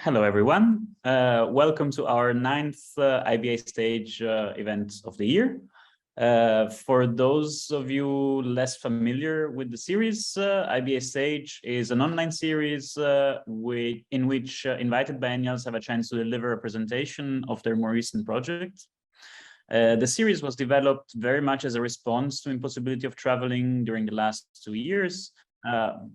Hello, everyone. Welcome to our 9th IBA Stage event of the year. For those of you less familiar with the series, IBA Stage is an online series in which invited biennials have a chance to deliver a presentation of their more recent project. The series was developed very much as a response to impossibility of traveling during the last 2 years.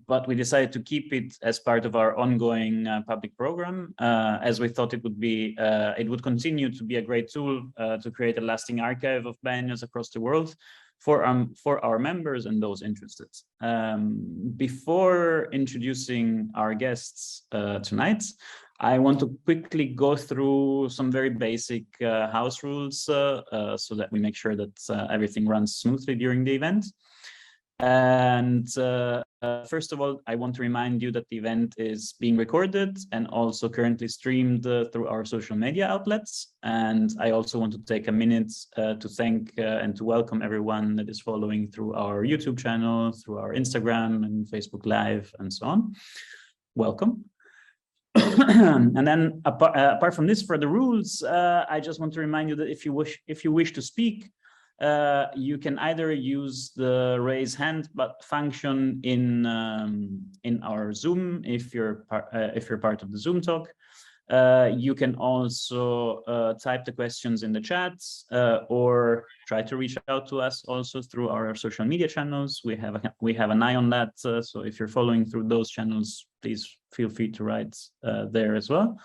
But we decided to keep it as part of our ongoing public program, as we thought it would continue to be a great tool to create a lasting archive of biennials across the world for our members and those interested. Before introducing our guests tonight, I want to quickly go through some very basic house rules so that we make sure that everything runs smoothly during the event. And first of all, I want to remind you that the event is being recorded and also currently streamed through our social media outlets. And I also want to take a minute to thank and to welcome everyone that is following through our YouTube channel, through our Instagram and Facebook Live and so on. Welcome. And then apart from this, for the rules, I just want to remind you that if you wish to speak, you can either use the raise hand function in our Zoom if you're part of the Zoom talk. You can also type the questions in the chat or try to reach out to us also through our social media channels. We have an eye on that. So if you're following through those channels, please feel free to write there as well.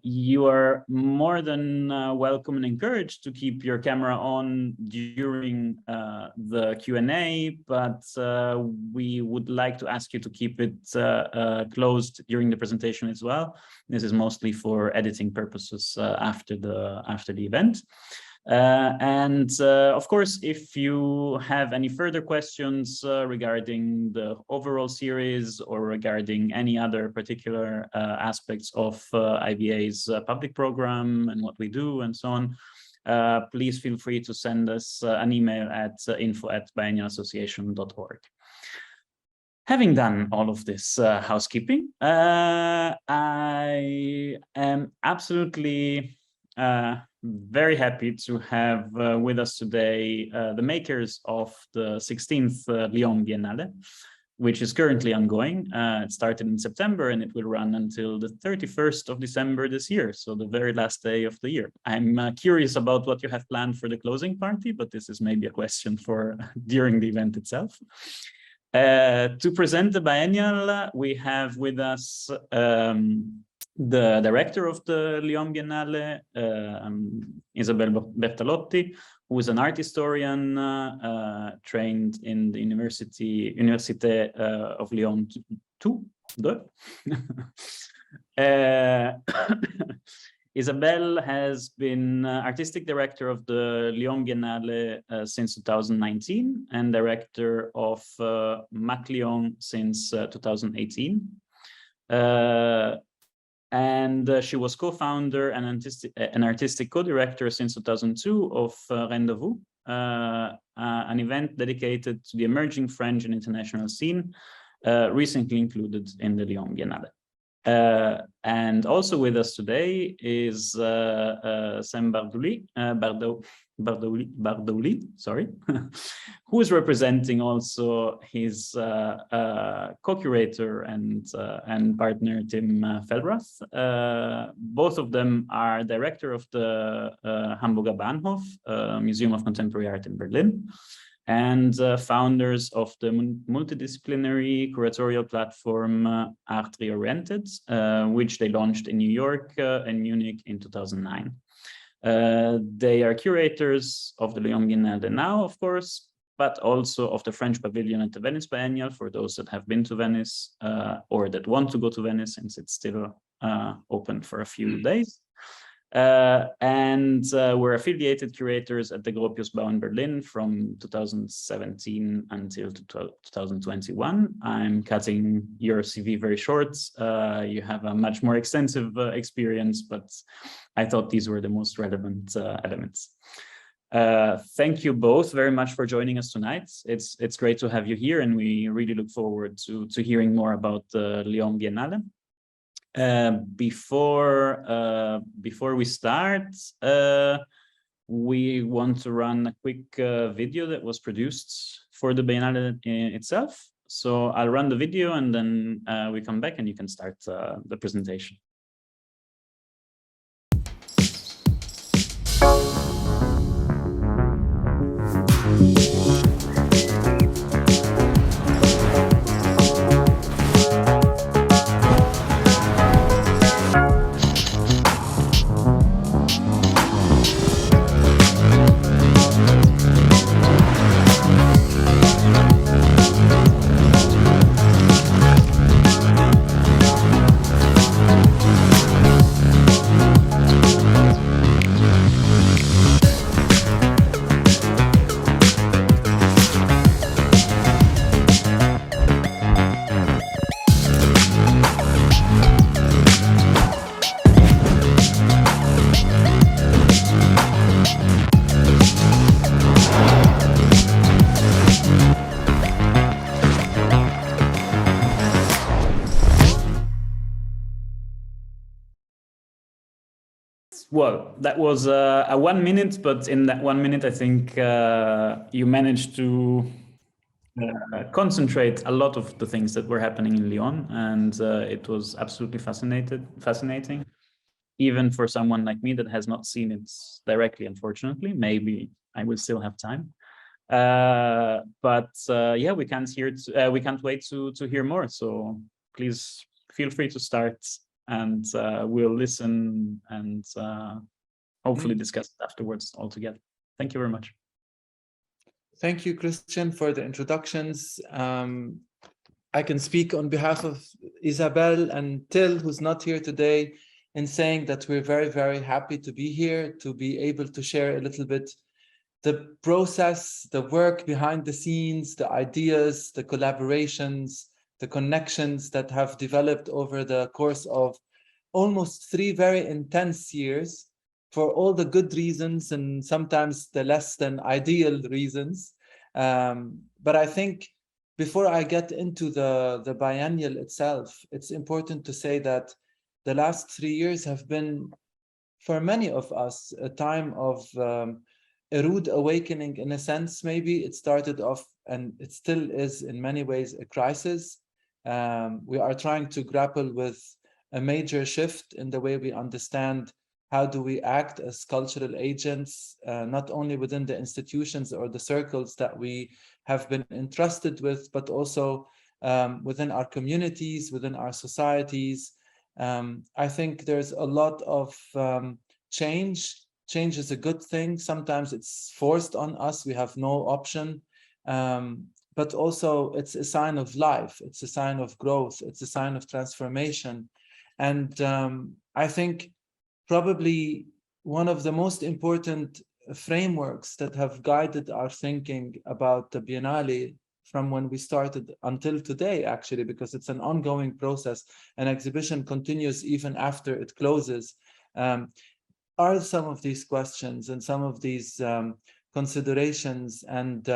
You are more than welcome and encouraged to keep your camera on during the Q&A, but we would like to ask you to keep it closed during the presentation as well. This is mostly for editing purposes after the event. Of course, if you have any further questions regarding the overall series or regarding any other particular aspects of IBA's public program and what we do and so on, please feel free to send us an email at info@biennialassociation.org. Having done all of this housekeeping, I am absolutely very happy to have with us today the makers of the 16th Lyon Biennale, which is currently ongoing. It started in September and it will run until the 31st of December this year, so the very last day of the year. I'm curious about what you have planned for the closing party, but this is maybe a question for during the event itself. To present the biennial, we have with us the director of the Lyon Biennale, Isabelle Bertolotti, who is an art historian trained in the Université of Lyon 2. Isabelle has been artistic director of the Lyon Biennale since 2019 and director of MAC Lyon since 2018. She was co-founder and artistic co-director since 2002 of Rendezvous, an event dedicated to the emerging French and international scene, recently included in the Lyon Biennale. And also with us today is Sam Bardaouil, sorry, who is representing also his co-curator and partner Tim Felbrath. Both of them are director of the Hamburger Bahnhof Museum of Contemporary Art in Berlin, and founders of the multidisciplinary curatorial platform Art Reoriented, which they launched in New York and Munich in 2009. They are curators of the Lyon Biennale now, of course, but also of the French Pavilion at the Venice Biennial for those that have been to Venice or that want to go to Venice, since it's still open for a few days. We're affiliated curators at the Gropiusbau in Berlin from 2017 until 2021. I'm cutting your CV very short. You have a much more extensive experience, but I thought these were the most relevant elements. Thank you both very much for joining us tonight. It's great to have you here, and we really look forward to hearing more about the Lyon Biennale. Before we start, we want to run a quick video that was produced for the Biennale itself. So I'll run the video and then we come back and you can start the presentation. Well, that was a 1 minute, but in that 1 minute, I think you managed to concentrate a lot of the things that were happening in Lyon, and it was absolutely fascinating, even for someone like me that has not seen it directly, unfortunately. Maybe I will still have time. But yeah, we can't wait to hear more. So please feel free to start, and we'll listen and hopefully discuss it afterwards all together. Thank you very much. Thank you, Christian, for the introductions. I can speak on behalf of Isabelle and Till, who's not here today, in saying that we're very, very happy to be here, to be able to share a little bit the process, the work behind the scenes, the ideas, the collaborations, the connections that have developed over the course of almost 3 very intense years, for all the good reasons and sometimes the less than ideal reasons. But I think before I get into the biennial itself, it's important to say that the last 3 years have been, for many of us, a time of a rude awakening in a sense. Maybe it started off, and it still is in many ways, a crisis. We are trying to grapple with a major shift in the way we understand how do we act as cultural agents, not only within the institutions or the circles that we have been entrusted with, but also within our communities, within our societies. I think there's a lot of change. Change is a good thing. Sometimes it's forced on us. We have no option. But also it's a sign of life. It's a sign of growth. It's a sign of transformation. And I think probably one of the most important frameworks that have guided our thinking about the Biennale from when we started until today, actually, because it's an ongoing process. An exhibition continues even after it closes. Are some of these questions and some of these considerations and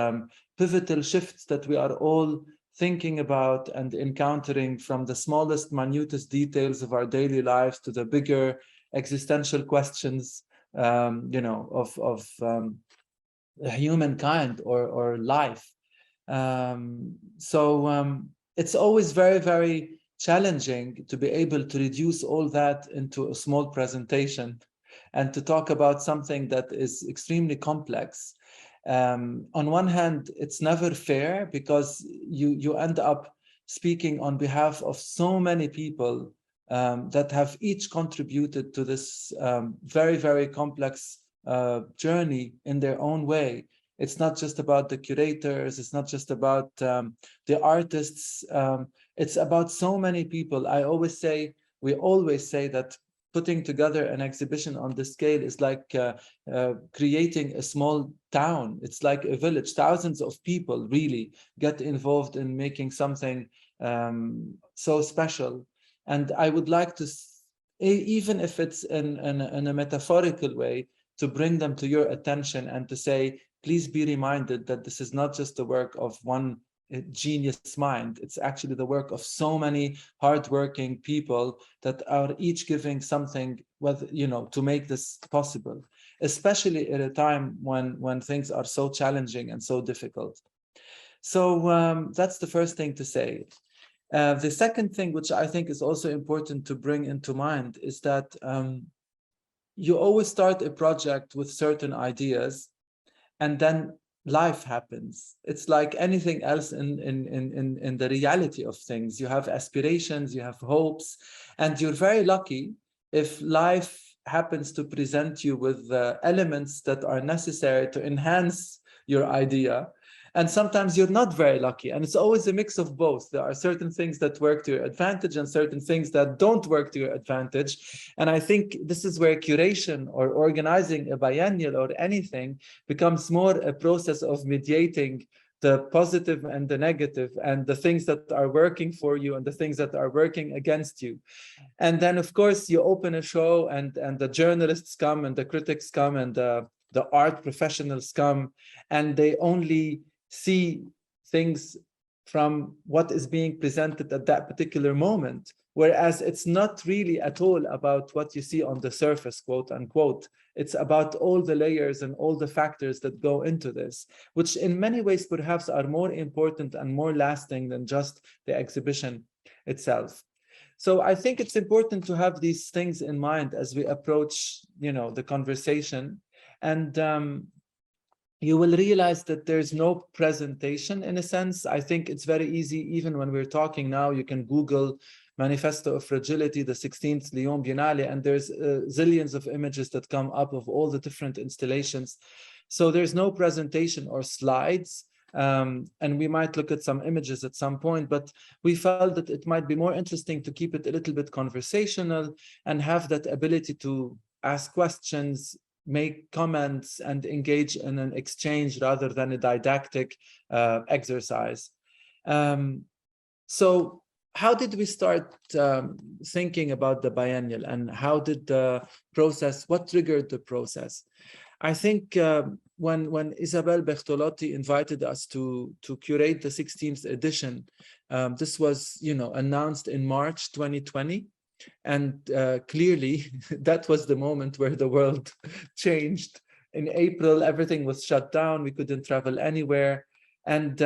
pivotal shifts that we are all thinking about and encountering, from the smallest, minutest details of our daily lives to the bigger existential questions, of humankind or life. So it's always very, very challenging to be able to reduce all that into a small presentation and to talk about something that is extremely complex. On one hand, it's never fair, because you end up speaking on behalf of so many people that have each contributed to this very, very complex journey in their own way. It's not just about the curators, it's not just about the artists, it's about so many people. We always say that putting together an exhibition on this scale is like creating a small town. It's like a village. Thousands of people really get involved in making something so special. And I would like to, even if it's in a metaphorical way, to bring them to your attention and to say, please be reminded that this is not just the work of one genius mind. It's actually the work of so many hardworking people that are each giving something, to make this possible, especially at a time when things are so challenging and so difficult. So that's the first thing to say. The second thing, which I think is also important to bring into mind, is that you always start a project with certain ideas, and then life happens. It's like anything else in the reality of things. You have aspirations, you have hopes, and you're very lucky if life happens to present you with the elements that are necessary to enhance your idea. And sometimes you're not very lucky, and it's always a mix of both. There are certain things that work to your advantage and certain things that don't work to your advantage. And I think this is where curation or organizing a biennial or anything becomes more a process of mediating the positive and the negative, and the things that are working for you and the things that are working against you. And then, of course, you open a show, and the journalists come, and the critics come, and the art professionals come, and they only see things from what is being presented at that particular moment, whereas it's not really at all about what you see on the surface, quote unquote. It's about all the layers and all the factors that go into this, which in many ways perhaps are more important and more lasting than just the exhibition itself. So I think it's important to have these things in mind as we approach, the conversation. And you will realize that there's no presentation in a sense. I think it's very easy, even when we're talking now, you can Google Manifesto of Fragility, the 16th Lyon Biennale, and there's zillions of images that come up of all the different installations. So there's no presentation or slides. And we might look at some images at some point, but we felt that it might be more interesting to keep it a little bit conversational and have that ability to ask questions, make comments, and engage in an exchange rather than a didactic exercise. So how did we start thinking about the biennial, and how did the process, what triggered the process? I think when Isabelle Bertolotti invited us to curate the 16th edition, this was, announced in March 2020. And clearly, that was the moment where the world changed. In April, everything was shut down. We couldn't travel anywhere. And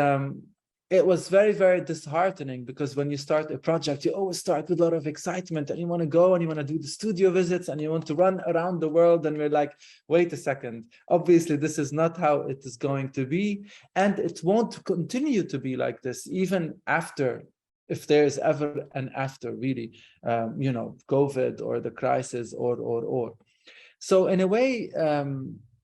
it was very, very disheartening, because when you start a project, you always start with a lot of excitement, and you want to go and you want to do the studio visits and you want to run around the world. And we're like, wait a second, obviously this is not how it is going to be. And it won't continue to be like this, even after, if there is ever an after, really, COVID or the crisis or. So in a way,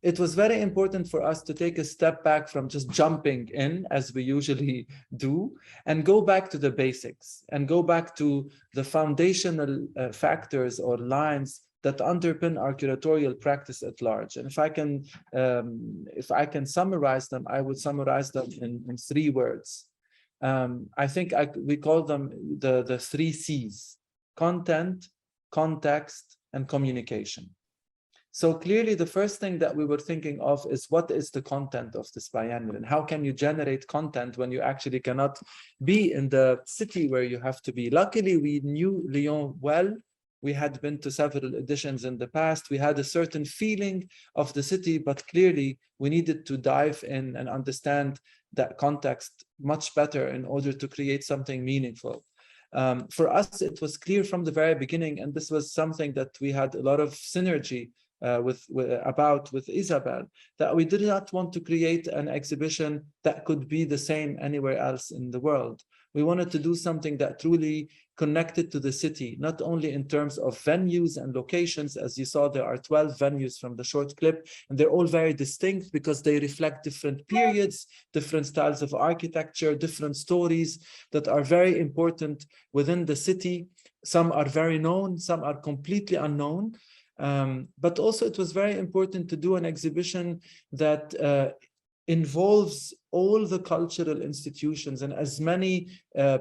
it was very important for us to take a step back from just jumping in, as we usually do, and go back to the basics, and go back to the foundational factors or lines that underpin our curatorial practice at large. And if I can summarize them, I would summarize them in 3 words. I think we call them the 3 C's: content, context, and communication. So clearly, the first thing that we were thinking of is, what is the content of this biennial, and how can you generate content when you actually cannot be in the city where you have to be? Luckily, we knew Lyon well. We had been to several editions in the past. We had a certain feeling of the city, but clearly we needed to dive in and understand that context much better in order to create something meaningful. For us, it was clear from the very beginning, and this was something that we had a lot of synergy with Isabelle, that we did not want to create an exhibition that could be the same anywhere else in the world. We wanted to do something that truly connected to the city, not only in terms of venues and locations. As you saw, there are 12 venues from the short clip, and they're all very distinct because they reflect different periods, different styles of architecture, different stories that are very important within the city. Some are very known, some are completely unknown. But also it was very important to do an exhibition that involves all the cultural institutions and as many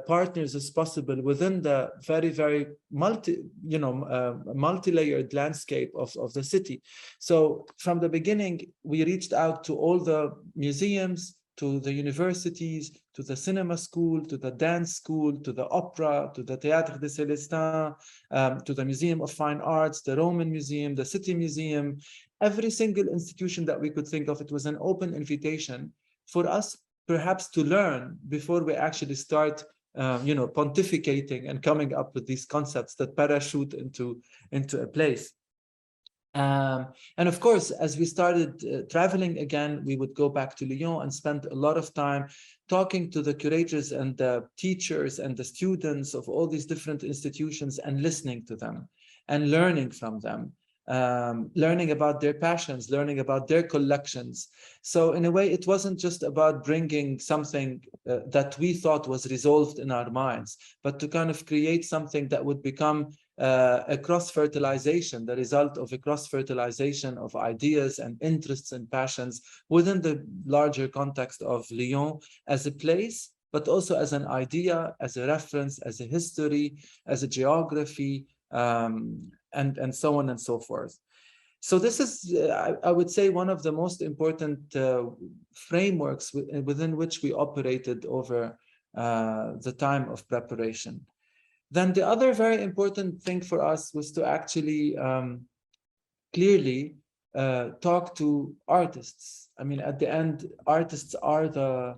partners as possible within the very, very multi-layered landscape of the city. So from the beginning, we reached out to all the museums, to the universities, to the cinema school, to the dance school, to the opera, to the Théâtre des Célestins, to the Museum of Fine Arts, the Roman Museum, the City Museum, every single institution that we could think of. It was an open invitation for us perhaps to learn before we actually start pontificating and coming up with these concepts that parachute into a place. And of course, as we started traveling again, we would go back to Lyon and spend a lot of time talking to the curators and the teachers and the students of all these different institutions and listening to them and learning from them, learning about their passions, learning about their collections. So in a way, it wasn't just about bringing something that we thought was resolved in our minds, but to kind of create something that would become a cross-fertilization, the result of a cross-fertilization of ideas and interests and passions within the larger context of Lyon as a place, but also as an idea, as a reference, as a history, as a geography, and so on and so forth. So this is, I would say, one of the most important frameworks within which we operated over the time of preparation. Then the other very important thing for us was to actually clearly talk to artists. I mean, at the end, artists are the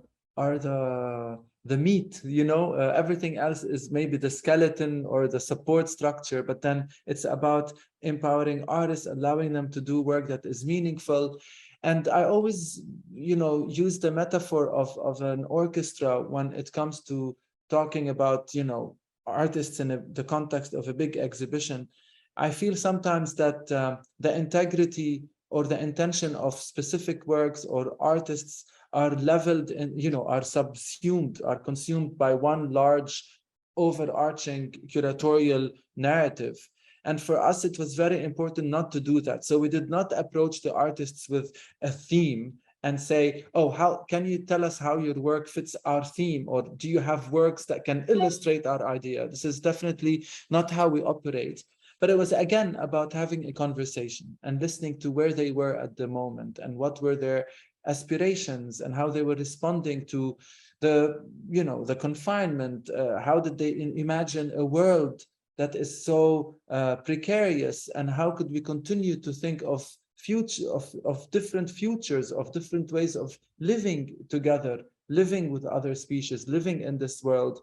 meat, everything else is maybe the skeleton or the support structure, but then it's about empowering artists, allowing them to do work that is meaningful. And I always, use the metaphor of an orchestra when it comes to talking about, artists in the context of a big exhibition. I feel sometimes that the integrity or the intention of specific works or artists are leveled and, are subsumed, are consumed by one large overarching curatorial narrative. And for us, it was very important not to do that. So we did not approach the artists with a theme and say, oh, how can you tell us how your work fits our theme? Or do you have works that can illustrate our idea? This is definitely not how we operate. But it was, again, about having a conversation and listening to where they were at the moment and what were their aspirations and how they were responding to the confinement. How did they imagine a world that is so precarious? And how could we continue to think of different futures, of different ways of living together, living with other species, living in this world?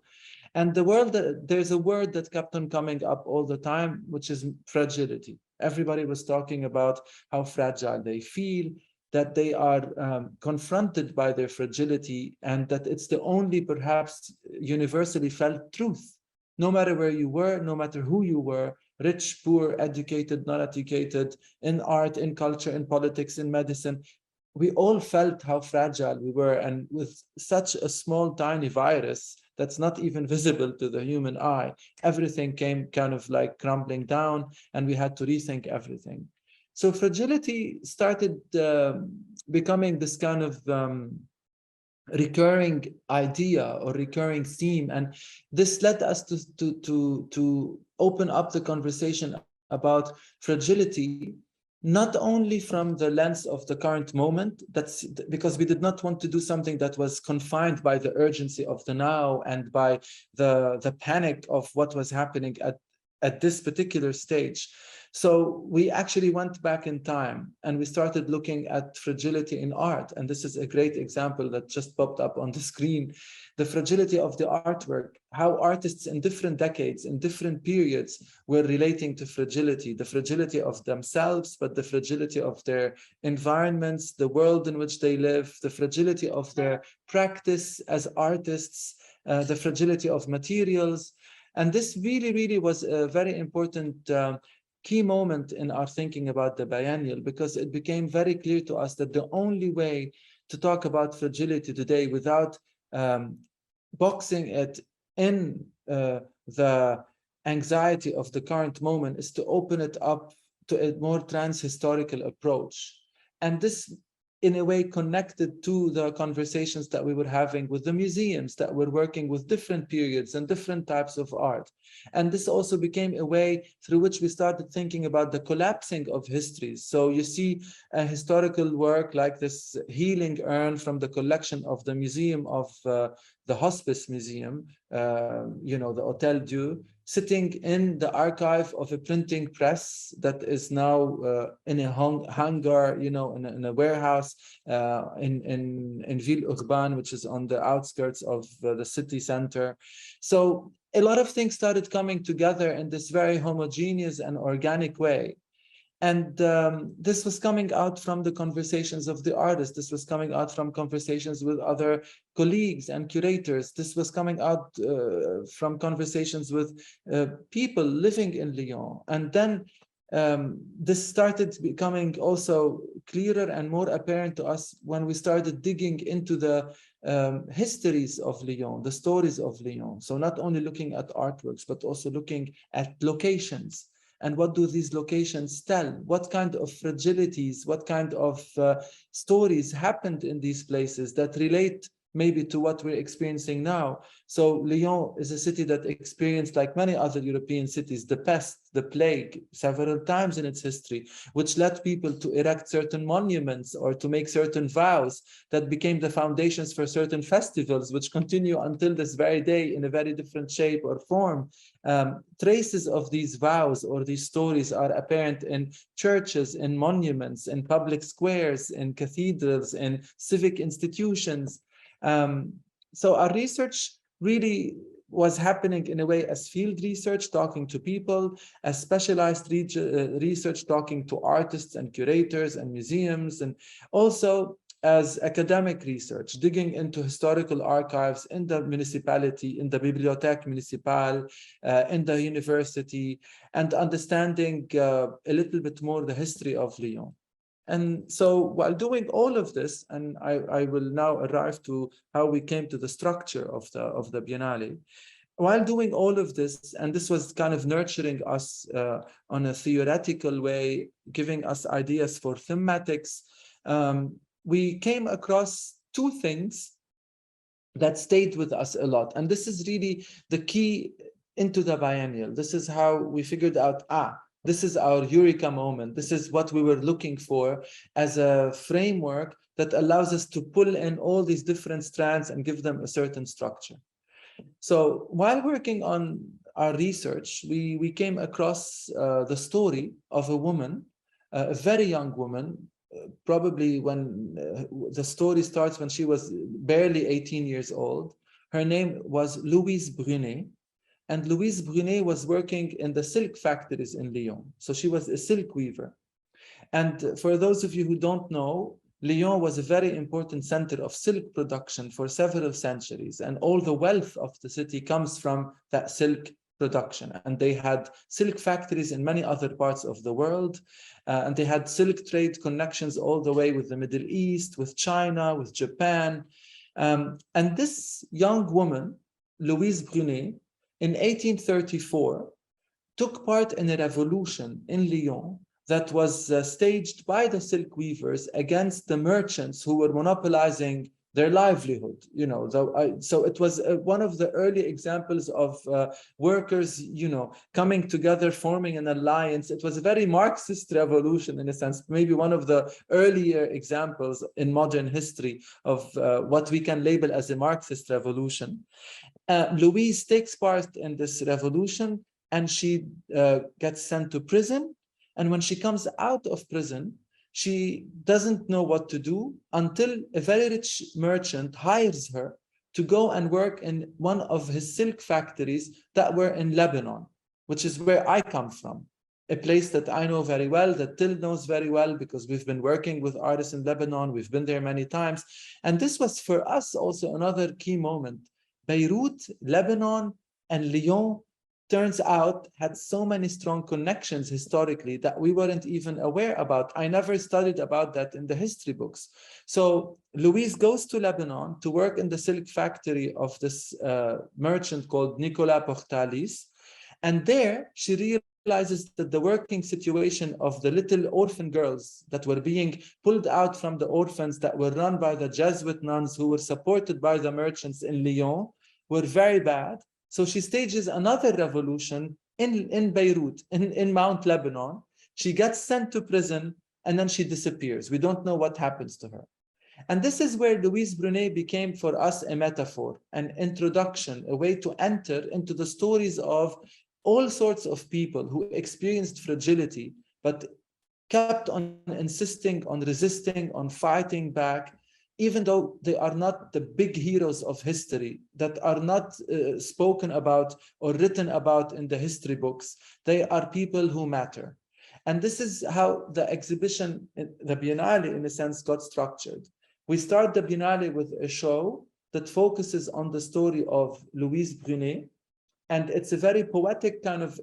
And there's a word that kept on coming up all the time, which is fragility. Everybody was talking about how fragile they feel, that they are confronted by their fragility, and that it's the only perhaps universally felt truth. No matter where you were, no matter who you were, rich, poor, educated, not educated, in art, in culture, in politics, in medicine, we all felt how fragile we were. And with such a small, tiny virus that's not even visible to the human eye, everything came kind of like crumbling down, and we had to rethink everything. So fragility started becoming this kind of recurring idea or recurring theme, and this led us to open up the conversation about fragility, not only from the lens of the current moment, that's because we did not want to do something that was confined by the urgency of the now and by the panic of what was happening at this particular stage. So we actually went back in time and we started looking at fragility in art. And this is a great example that just popped up on the screen. The fragility of the artwork, how artists in different decades, in different periods were relating to fragility, the fragility of themselves, but the fragility of their environments, the world in which they live, the fragility of their practice as artists, the fragility of materials. And this really, really was a very important key moment in our thinking about the biennial, because it became very clear to us that the only way to talk about fragility today without boxing it in the anxiety of the current moment is to open it up to a more trans-historical approach. And this, in a way, connected to the conversations that we were having with the museums that were working with different periods and different types of art. And this also became a way through which we started thinking about the collapsing of histories. So you see a historical work like this healing urn from the collection of the Museum of the Hospice Museum, you know, the Hôtel Dieu, sitting in the archive of a printing press that is now in a hangar, you know, in a warehouse in Ville-Urbaine, which is on the outskirts of the city center. So a lot of things started coming together in this very homogeneous and organic way. And this was coming out from the conversations of the artists. This was coming out from conversations with other colleagues and curators. This was coming out from conversations with people living in Lyon. And then this started becoming also clearer and more apparent to us when we started digging into the histories of Lyon, the stories of Lyon. So not only looking at artworks, but also looking at locations. And what do these locations tell? What kind of fragilities, what kind of stories happened in these places that relate maybe to what we're experiencing now? So Lyon is a city that experienced, like many other European cities, the pest, the plague several times in its history, which led people to erect certain monuments or to make certain vows that became the foundations for certain festivals, which continue until this very day in a very different shape or form. Traces of these vows or these stories are apparent in churches, in monuments, in public squares, in cathedrals, in civic institutions. So our research really was happening in a way as field research, talking to people, as specialized research, talking to artists and curators and museums, and also as academic research, digging into historical archives in the municipality, in the Bibliothèque Municipale, in the university, and understanding a little bit more the history of Lyon. And so while doing all of this, and I will now arrive to how we came to the structure of the Biennale, while doing all of this, and this was kind of nurturing us on a theoretical way, giving us ideas for thematics, we came across two things that stayed with us a lot. And this is really the key into the biennial. This is how we figured out, this is our eureka moment. This is what we were looking for as a framework that allows us to pull in all these different strands and give them a certain structure. So while working on our research, we came across the story of a woman, a very young woman, probably when the story starts when she was barely 18 years old. Her name was Louise Brunet. And Louise Brunet was working in the silk factories in Lyon. So she was a silk weaver. And for those of you who don't know, Lyon was a very important center of silk production for several centuries. And all the wealth of the city comes from that silk production. And they had silk factories in many other parts of the world. And they had silk trade connections all the way with the Middle East, with China, with Japan. And this young woman, Louise Brunet, in 1834, took part in a revolution in Lyon that was staged by the silk weavers against the merchants who were monopolizing their livelihood. You know, so it was one of the early examples of workers, you know, coming together, forming an alliance. It was a very Marxist revolution in a sense, maybe one of the earlier examples in modern history of what we can label as a Marxist revolution. Louise takes part in this revolution, and she gets sent to prison. And when she comes out of prison, she doesn't know what to do until a very rich merchant hires her to go and work in one of his silk factories that were in Lebanon, which is where I come from, a place that I know very well, that Till knows very well, because we've been working with artists in Lebanon. We've been there many times. And this was for us also another key moment. Beirut, Lebanon, and Lyon turns out had so many strong connections historically that we weren't even aware about. I never studied about that in the history books. So Louise goes to Lebanon to work in the silk factory of this merchant called Nicolas Portalis. And there she realizes that the working situation of the little orphan girls that were being pulled out from the orphans that were run by the Jesuit nuns who were supported by the merchants in Lyon were very bad. So she stages another revolution in Beirut, in Mount Lebanon. She gets sent to prison, and then she disappears. We don't know what happens to her. And this is where Louise Brunet became for us a metaphor, an introduction, a way to enter into the stories of all sorts of people who experienced fragility, but kept on insisting, on resisting, on fighting back, even though they are not the big heroes of history, that are not spoken about or written about in the history books. They are people who matter. And this is how the exhibition, the Biennale, in a sense, got structured. We start the Biennale with a show that focuses on the story of Louise Brunet, and it's a very poetic kind of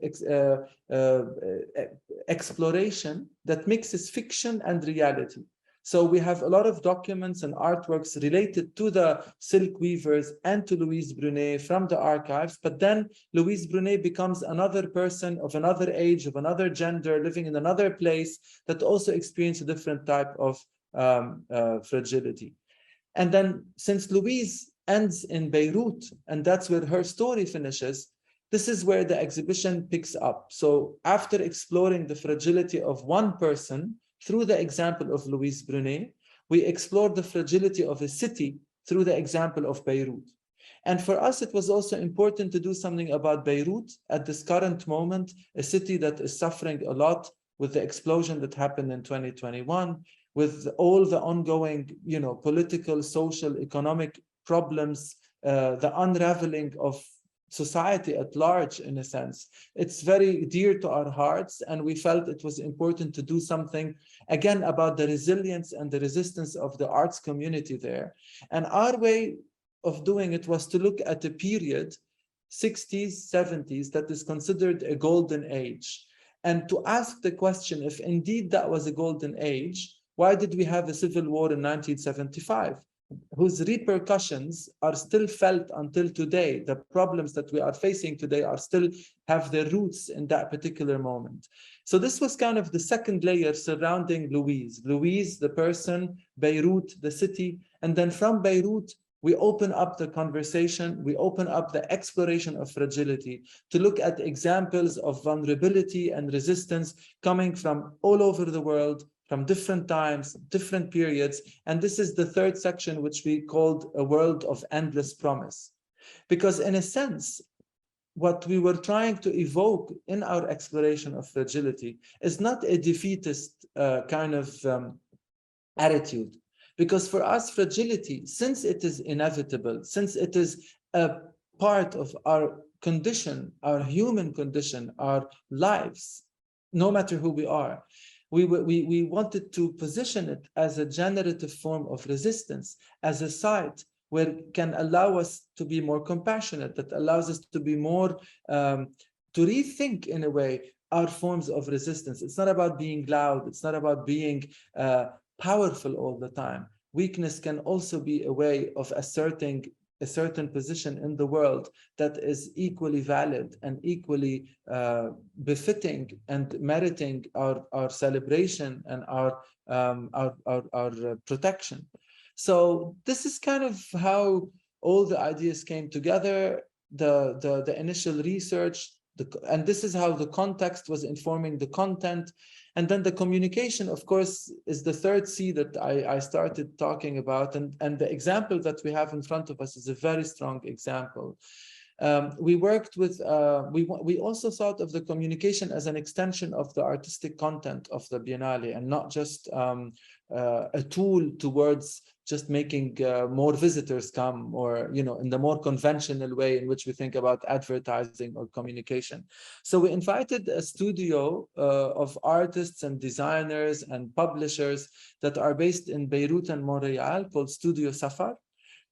exploration that mixes fiction and reality. So we have a lot of documents and artworks related to the silk weavers and to Louise Brunet from the archives, but then Louise Brunet becomes another person of another age, of another gender, living in another place that also experience a different type of fragility. And then since Louise ends in Beirut, and that's where her story finishes, this is where the exhibition picks up. So after exploring the fragility of one person through the example of Louise Brunet, we explored the fragility of a city through the example of Beirut. And for us, it was also important to do something about Beirut at this current moment, a city that is suffering a lot with the explosion that happened in 2021, with all the ongoing, political, social, economic problems, the unraveling of society at large, in a sense. It's very dear to our hearts, and we felt it was important to do something, again, about the resilience and the resistance of the arts community there. And our way of doing it was to look at a period, 60s, 70s, that is considered a golden age, and to ask the question, if indeed that was a golden age, why did we have a civil war in 1975? Whose repercussions are still felt until today. The problems that we are facing today are still have their roots in that particular moment. So this was kind of the second layer surrounding Louise. Louise, the person, Beirut, the city, and then from Beirut, we open up the conversation, we open up the exploration of fragility to look at examples of vulnerability and resistance coming from all over the world, from different times, different periods. And this is the third section, which we called a world of endless promise. Because in a sense, what we were trying to evoke in our exploration of fragility is not a defeatist kind of attitude. Because for us, fragility, since it is inevitable, since it is a part of our condition, our human condition, our lives, no matter who we are, we wanted to position it as a generative form of resistance, as a site where it can allow us to be more compassionate, that allows us to be more, to rethink in a way our forms of resistance. It's not about being loud, it's not about being powerful all the time. Weakness can also be a way of asserting a certain position in the world that is equally valid and equally befitting and meriting our celebration and our protection. So this is kind of how all the ideas came together, the initial research, and this is how the context was informing the content. And then the communication, of course, is the third C that I started talking about. And the example that we have in front of us is a very strong example. We worked with, we also thought of the communication as an extension of the artistic content of the Biennale, and not just a tool towards just making more visitors come, or, in the more conventional way in which we think about advertising or communication. So we invited a studio of artists and designers and publishers that are based in Beirut and Montreal, called Studio Safar,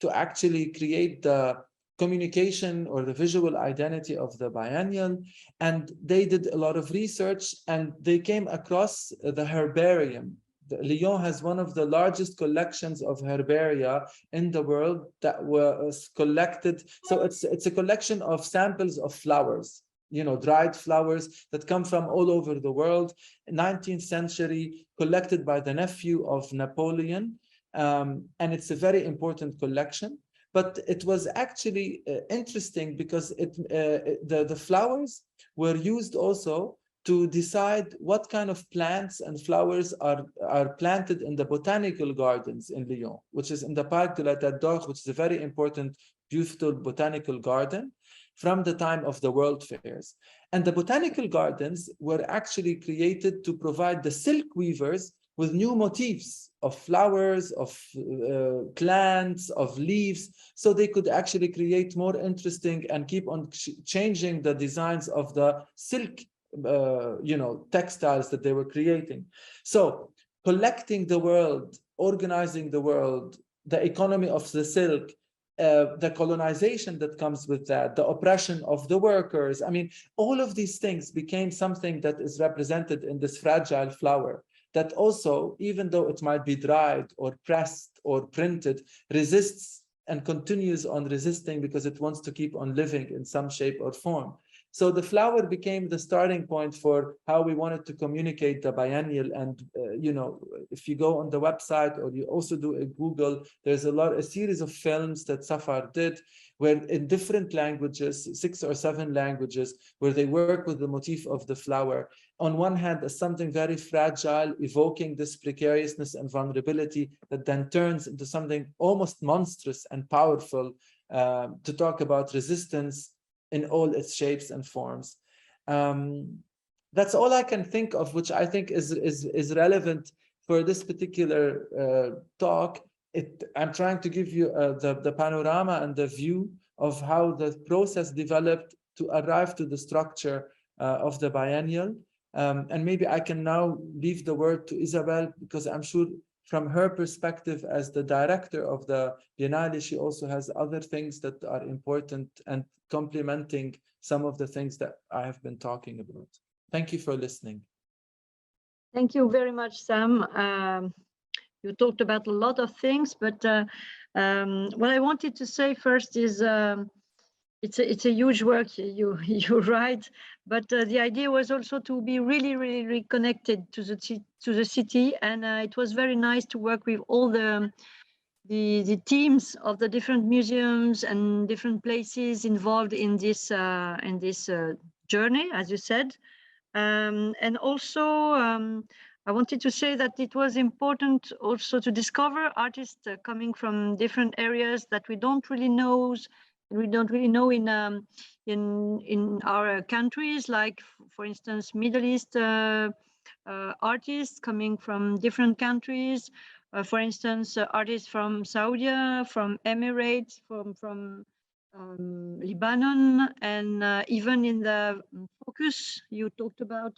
to actually create the communication or the visual identity of the biennial. And they did a lot of research, and they came across the herbarium. Lyon has one of the largest collections of herbaria in the world that was collected. So it's a collection of samples of flowers, dried flowers that come from all over the world, 19th century, collected by the nephew of Napoleon. And it's a very important collection. But it was actually interesting because the flowers were used also to decide what kind of plants and flowers are planted in the botanical gardens in Lyon, which is in the Parc de la Tête d'Or, which is a very important, beautiful botanical garden from the time of the World Fairs. And the botanical gardens were actually created to provide the silk weavers with new motifs of flowers, of plants, of leaves, so they could actually create more interesting and keep on changing the designs of the silk textiles that they were creating. So collecting the world, organizing the world, the economy of the silk, the colonization that comes with that, the oppression of the workers. I mean, all of these things became something that is represented in this fragile flower that also, even though it might be dried or pressed or printed, resists and continues on resisting because it wants to keep on living in some shape or form. So the flower became the starting point for how we wanted to communicate the biennial. And, if you go on the website or you also do a Google, there's a series of films that Safar did where in different languages, 6 or 7 languages, where they work with the motif of the flower. On one hand, as something very fragile, evoking this precariousness and vulnerability that then turns into something almost monstrous and powerful to talk about resistance in all its shapes and forms. That's all I can think of, which I think is relevant for this particular talk. I'm trying to give you the panorama and the view of how the process developed to arrive to the structure of the biennial. And maybe I can now leave the word to Isabelle, because I'm sure from her perspective as the director of the Biennale, she also has other things that are important and complementing some of the things that I have been talking about. Thank you for listening. Thank you very much, Sam. You talked about a lot of things, but what I wanted to say first is it's a huge work you write, but the idea was also to be really connected to the city, and it was very nice to work with all the teams of the different museums and different places involved in this journey, as you said, and also I wanted to say that it was important also to discover artists coming from different areas that we don't really know in our countries, like for instance Middle East artists coming from different countries, for instance artists from Saudi, from Emirates, from Lebanon, and even in the focus you talked about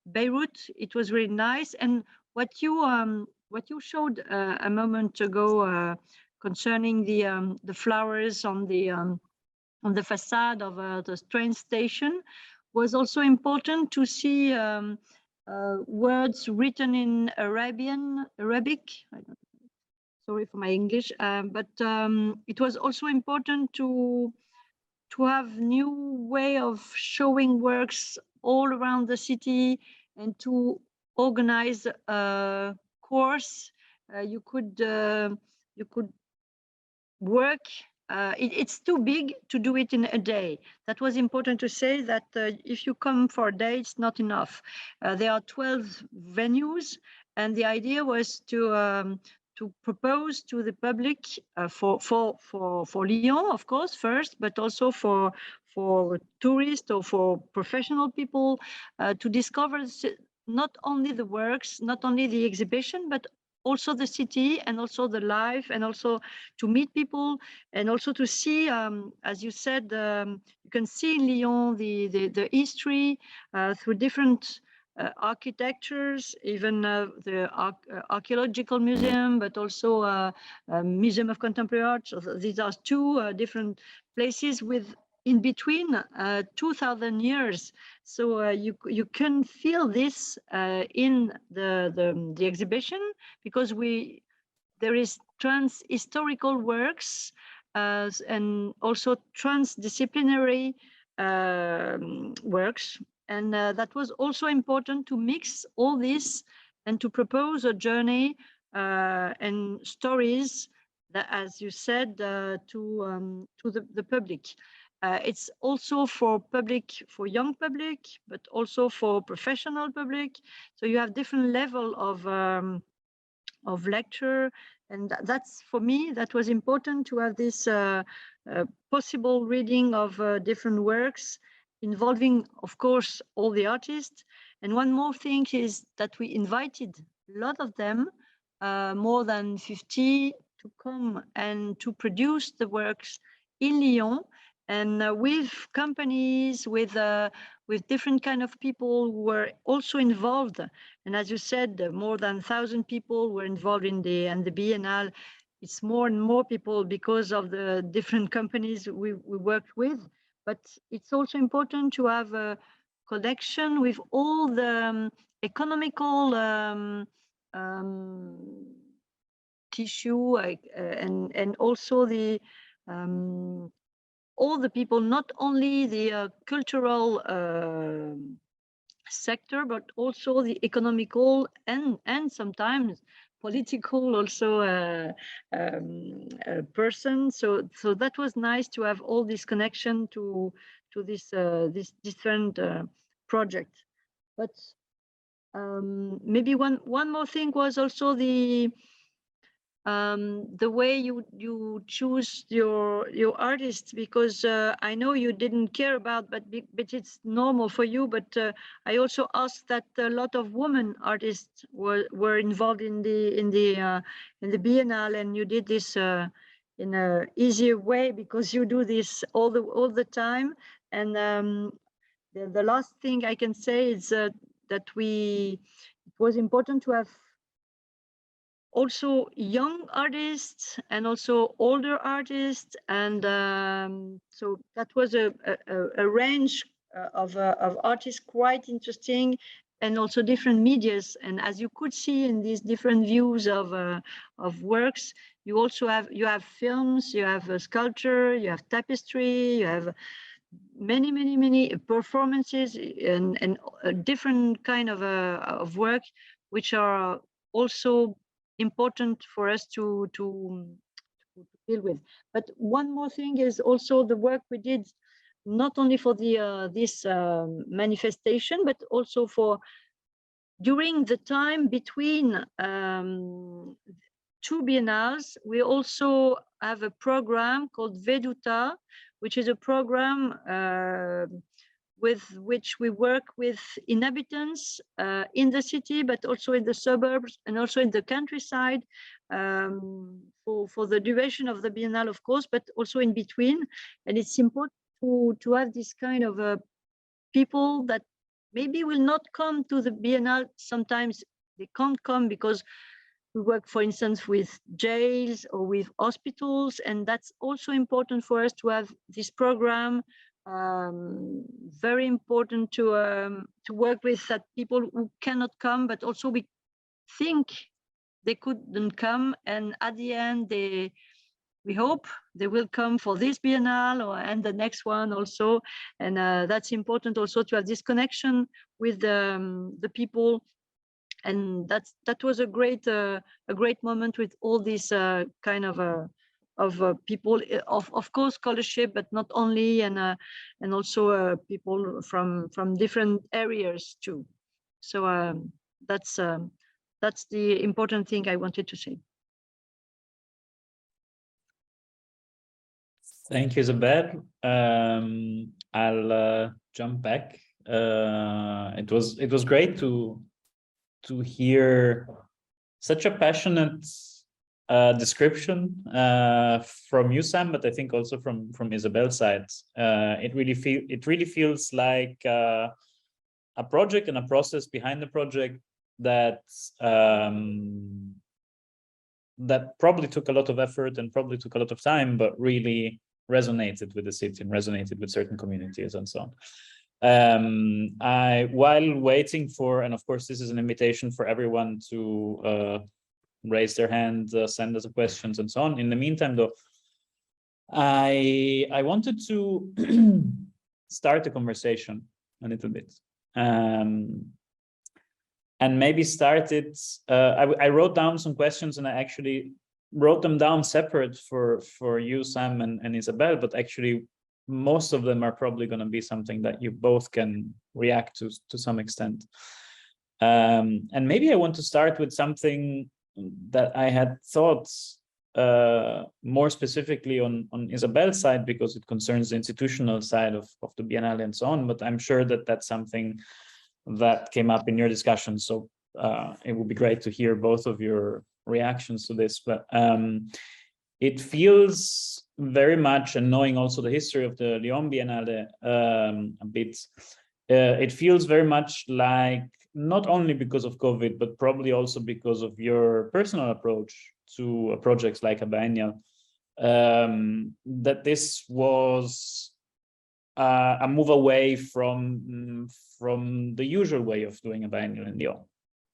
Beirut. It was really nice. And what you showed a moment ago concerning the flowers on the facade of the train station was also important to see words written in Arabic. Sorry for my English, but it was also important to have new way of showing works all around the city and to organize a course. You could work. It's too big to do it in a day. That was important to say, that if you come for a day, it's not enough. There are 12 venues, and the idea was to propose to the public for Lyon, of course, first, but also for tourists or for professional people to discover not only the works, not only the exhibition, but also the city and also the life, and also to meet people, and also to see, as you said, you can see in Lyon the history through different architectures, even the archaeological museum, but also Museum of Contemporary Art. So these are two different places with in between 2,000 years. So you can feel this in the exhibition, because there is trans-historical works and also transdisciplinary works. And that was also important to mix all this and to propose a journey and stories that, as you said, to the public. It's also for public, for young public, but also for professional public. So you have different level of lecture, and that's, for me, that was important to have this possible reading of different works involving, of course, all the artists. And one more thing is that we invited a lot of them, more than 50, to come and to produce the works in Lyon, and with companies, with different kind of people who were also involved. And as you said, more than 1,000 people were involved in the Biennale. It's more and more people because of the different companies we worked with. But it's also important to have a connection with all the economical tissue, and also the all the people, not only the cultural sector, but also the economical and sometimes political also person. So that was nice to have all this connection to this different project. But maybe one more thing was also the way you choose your artists, because I know you didn't care about, but it's normal for you. But I also asked that a lot of women artists were involved in the Biennale, and you did this in a easier way because you do this all the time. And the last thing I can say is that it was important to have also young artists and also older artists, and so that was a range of artists quite interesting, and also different medias. And as you could see in these different views of works, you also have films, you have sculpture, you have tapestry, you have many performances, and different kind of work, which are also important for us to deal with. But one more thing is also the work we did, not only for the this manifestation, but also for during the time between two biennales. We also have a program called Veduta, which is a program with which we work with inhabitants in the city, but also in the suburbs and also in the countryside, for the duration of the Biennale, of course, but also in between. And it's important to have this kind of people that maybe will not come to the Biennale. Sometimes they can't come because we work, for instance, with jails or with hospitals, and that's also important for us to have this program. Very important to work with that people who cannot come, but also we think they couldn't come, and at the end we hope they will come for this Biennale and the next one also. And that's important also to have this connection with the people. And that was a great moment with all these kind of people, of course scholarship, but not only, and also people from different areas too. So that's the important thing I wanted to say. Thank you, Isabelle. I'll jump back. It was great to hear such a passionate description from you, Sam, but I think also from Isabelle's side. It really feels like a project and a process behind the project that that probably took a lot of effort and probably took a lot of time, but really resonated with the city and resonated with certain communities and so on. While waiting for, and of course this is an invitation for everyone to raise their hand, send us questions and so on. In the meantime though, I wanted to start a conversation a little bit, and maybe start it. I wrote down some questions, and I actually wrote them down separate for you, Sam and Isabelle, but actually most of them are probably going to be something that you both can react to some extent. And maybe I want to start with something that I had thought more specifically on Isabelle's side, because it concerns the institutional side of the Biennale and so on, but I'm sure that that's something that came up in your discussion. So it would be great to hear both of your reactions to this. But it feels very much, and knowing also the history of the Lyon Biennale a bit, it feels very much like, not only because of COVID, but probably also because of your personal approach to projects like a Biennial, that this was a move away from the usual way of doing a Biennial in Lyon.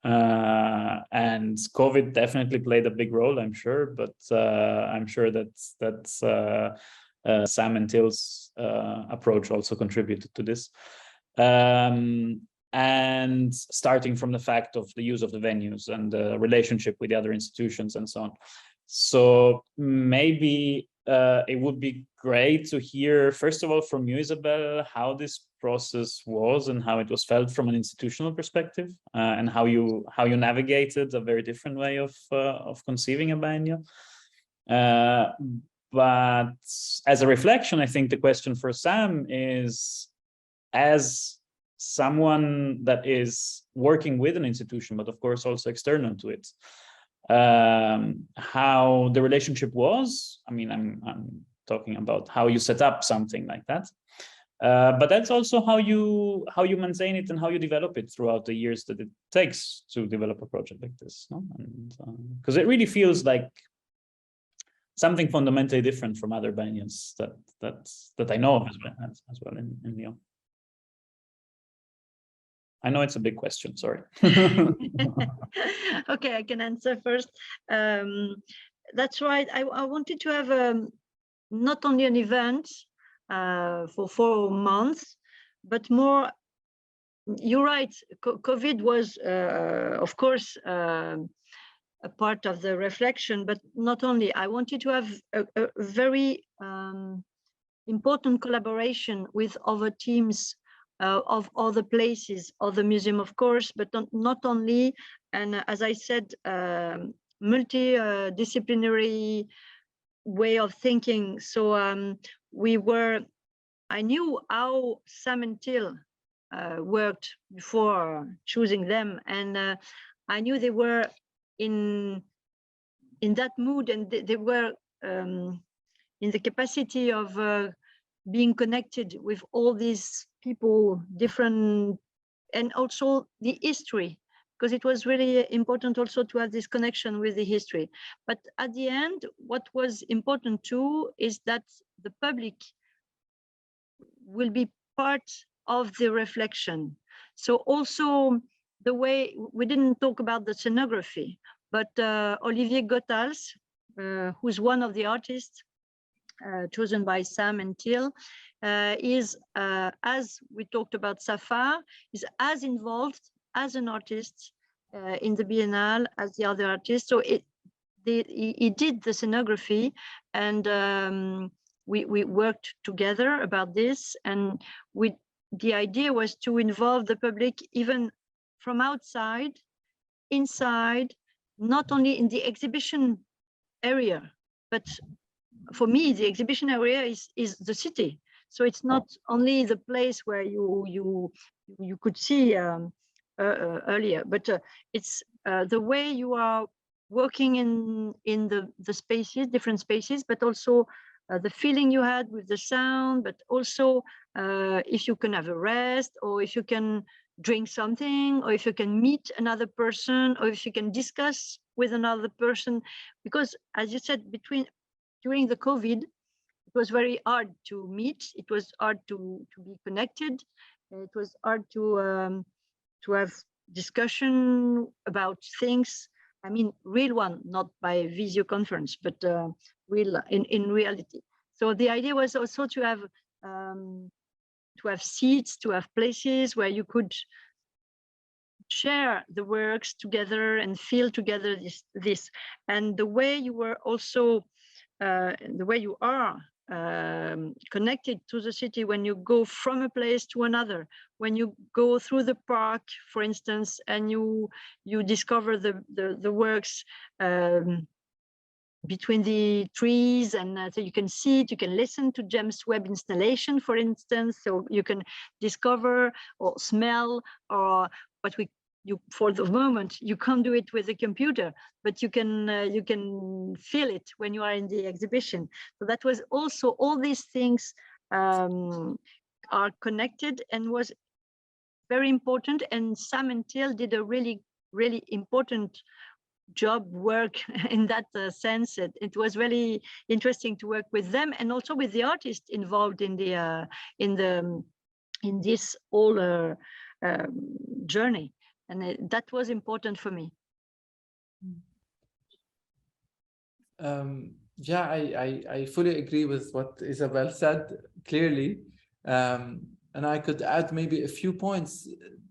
And COVID definitely played a big role, I'm sure, but I'm sure that Sam and Till's approach also contributed to this. And starting from the fact of the use of the venues and the relationship with the other institutions and so on. So maybe it would be great to hear, first of all, from you, Isabelle, how this process was and how it was felt from an institutional perspective, and how you navigated a very different way of conceiving a biennial. But as a reflection, I think the question for Sam is, as someone that is working with an institution, but of course also external to it, how the relationship was. I mean, I'm talking about how you set up something like that, but that's also how you maintain it and how you develop it throughout the years that it takes to develop a project like this, no? And because it really feels like something fundamentally different from other biennials that I know of as well in Lyon. I know it's a big question, sorry. Okay, I can answer first. That's right. I wanted to have not only an event for 4 months, but more, you're right, COVID was, of course, a part of the reflection, but not only. I wanted to have a very important collaboration with other teams of other places, other museum, of course, but not only. And as I said, multidisciplinary way of thinking. So I knew how Sam and Till worked before choosing them, and I knew they were in that mood, and they were in the capacity of being connected with all these people, different, and also the history, because it was really important also to have this connection with the history. But at the end, what was important too is that the public will be part of the reflection. So also the way, we didn't talk about the scenography, but Olivier Gothals, who's one of the artists chosen by Sam and Till, is, as we talked about Safar, is as involved as an artist in the Biennale as the other artists. So he did the scenography, and we worked together about this. And the idea was to involve the public even from outside, inside, not only in the exhibition area, but for me, the exhibition area is the city. So it's not only the place where you could see earlier, but it's the way you are working in the spaces, different spaces, but also the feeling you had with the sound, but also if you can have a rest, or if you can drink something, or if you can meet another person, or if you can discuss with another person. Because as you said, during the COVID, it was very hard to meet. It was hard to be connected. It was hard to have discussion about things. I mean, real one, not by video conference, but real in reality. So the idea was also to have seats, to have places where you could share the works together and feel together this. And the way you were also, the way you are connected to the city when you go from a place to another, when you go through the park, for instance, and you discover the works between the trees, and so you can see it, you can listen to James Webb installation, for instance, so you can discover or smell, or what for the moment you can't do it with a computer, but you can feel it when you are in the exhibition. So that was also, all these things are connected and was very important. And Sam and Till did a really important work in that sense. It was really interesting to work with them, and also with the artists involved in this whole journey, and that was important for me. Yeah, I fully agree with what Isabelle said, clearly, and I could add maybe a few points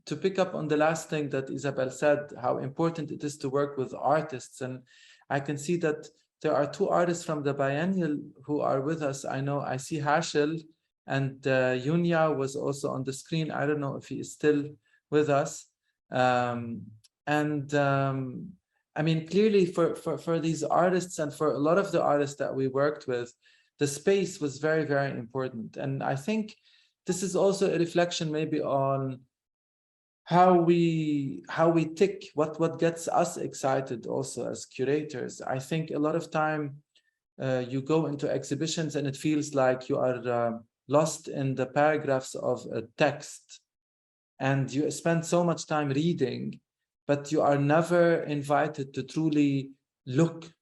to pick up on the last thing that Isabelle said, how important it is to work with artists. And I can see that there are two artists from the Biennial who are with us. I see Hashel, and Yunya was also on the screen. I don't know if he is still with us. I mean, clearly for these artists, and for a lot of the artists that we worked with, the space was very, very important. And I think this is also a reflection maybe on how we tick, what gets us excited also as curators. I think a lot of time you go into exhibitions and it feels like you are lost in the paragraphs of a text, and you spend so much time reading, but you are never invited to truly look,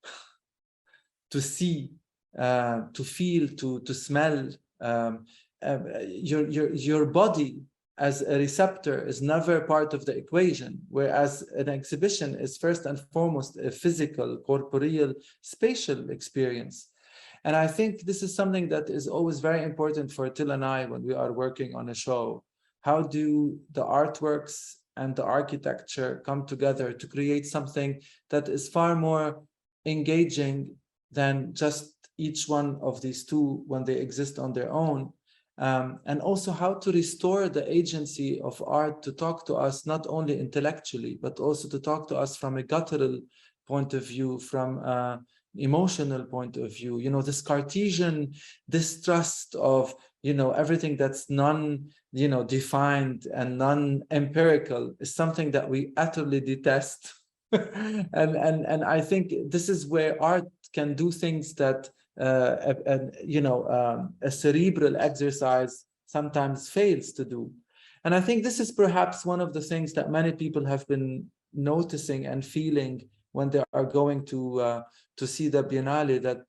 to see, to feel, to smell. Your body as a receptor is never part of the equation, whereas an exhibition is first and foremost a physical, corporeal, spatial experience. And I think this is something that is always very important for Till and I when we are working on a show. How do the artworks and the architecture come together to create something that is far more engaging than just each one of these two when they exist on their own? And also how to restore the agency of art to talk to us, not only intellectually, but also to talk to us from a guttural point of view, from an emotional point of view. You know, this Cartesian distrust of, you know, everything that's defined and non-empirical is something that we utterly detest. and I think this is where art can do things that a cerebral exercise sometimes fails to do. And I think this is perhaps one of the things that many people have been noticing and feeling when they are going to see the Biennale, that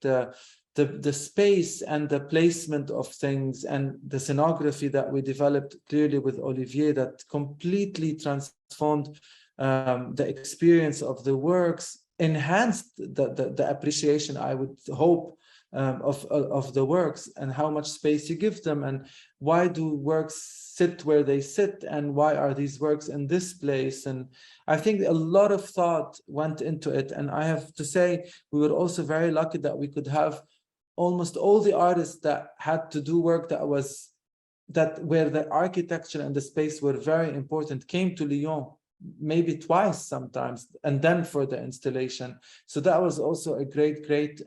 the space and the placement of things and the scenography that we developed clearly with Olivier, that completely transformed the experience of the works, enhanced the appreciation, I would hope, of the works, and how much space you give them, and why do works sit where they sit, and why are these works in this place. And I think a lot of thought went into it, and I have to say we were also very lucky that we could have almost all the artists that had to do work where the architecture and the space were very important came to Lyon, maybe twice sometimes, and then for the installation. So that was also a great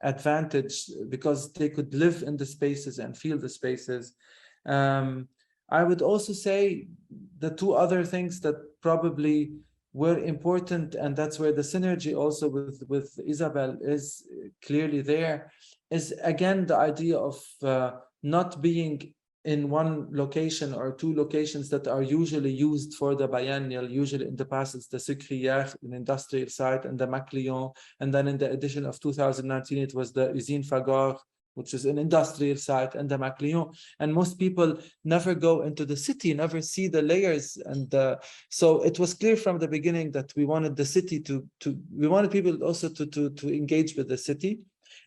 advantage, because they could live in the spaces and feel the spaces. I would also say the two other things that probably were important, and that's where the synergy also with Isabelle is clearly there, is again the idea of not being in one location or two locations that are usually used for the biennial. Usually in the past, it's the Sucrière, an industrial site, and the Macleon. And then in the edition of 2019, it was the Usine Fagor, which is an industrial site, and the Macleon. And most people never go into the city, never see the layers. And so it was clear from the beginning that we wanted the city we wanted people also to engage with the city,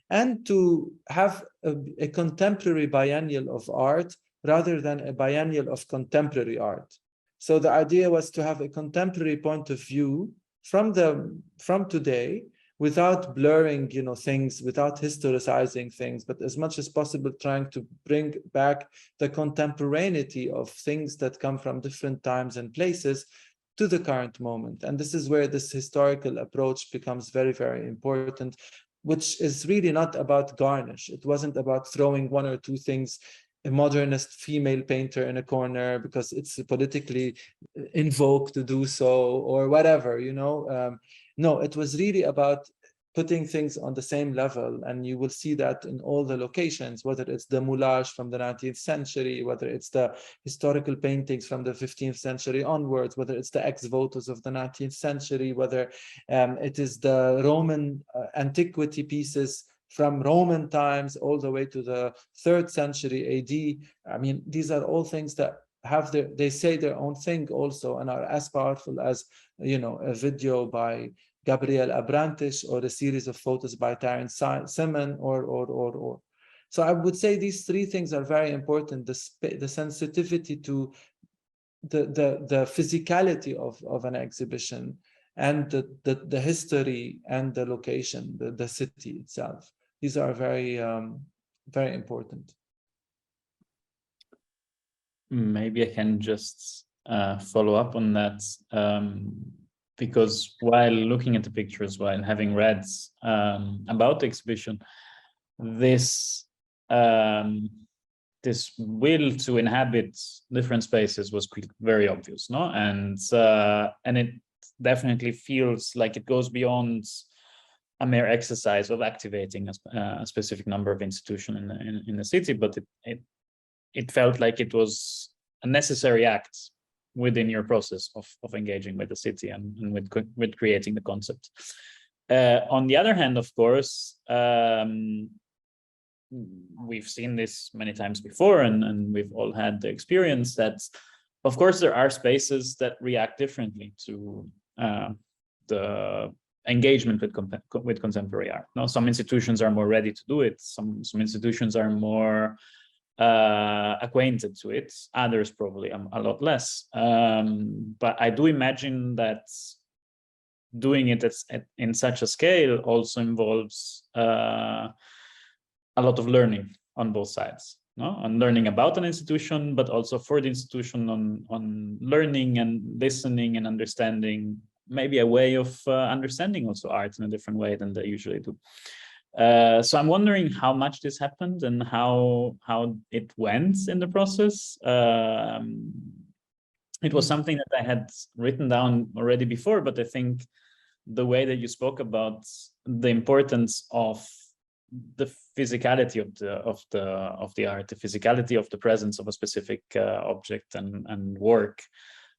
and to have a contemporary biennial of art rather than a biennial of contemporary art. So the idea was to have a contemporary point of view from today, without blurring, things, without historicizing things, but as much as possible trying to bring back the contemporaneity of things that come from different times and places to the current moment. And this is where this historical approach becomes very, very important, which is really not about garnish. It wasn't about throwing one or two things, a modernist female painter in a corner because it's politically in vogue to do so, or whatever, no, it was really about putting things on the same level. And you will see that in all the locations, whether it's the moulage from the 19th century, whether it's the historical paintings from the 15th century onwards, whether it's the ex-votos of the 19th century, whether it is the Roman antiquity pieces from Roman times all the way to the 3rd century AD. I mean, these are all things that they say their own thing also, and are as powerful as, a video by Gabriel Abrantes or a series of photos by Terence Simon or. So I would say these three things are very important: the sensitivity to the physicality of an exhibition, and the history and the location, the city itself. These are very, very important. Maybe I can just follow up on that, because while looking at the pictures, while having read about the exhibition, this this will to inhabit different spaces was very obvious, no? And it definitely feels like it goes beyond a mere exercise of activating a specific number of institutions in the city, but it felt like it was a necessary act within your process of engaging with the city and with creating the concept. On the other hand, of course, we've seen this many times before, and we've all had the experience that, of course, there are spaces that react differently to the engagement with contemporary art. Now, some institutions are more ready to do it. Some institutions are more acquainted to it. Others probably a lot less. But I do imagine that doing it in such a scale also involves a lot of learning on both sides, no? On learning about an institution, but also for the institution on learning and listening and understanding, maybe a way of understanding also art in a different way than they usually do. So I'm wondering how much this happened and how it went in the process. It was something that I had written down already before, but I think the way that you spoke about the importance of the physicality of the art, the physicality of the presence of a specific object and work,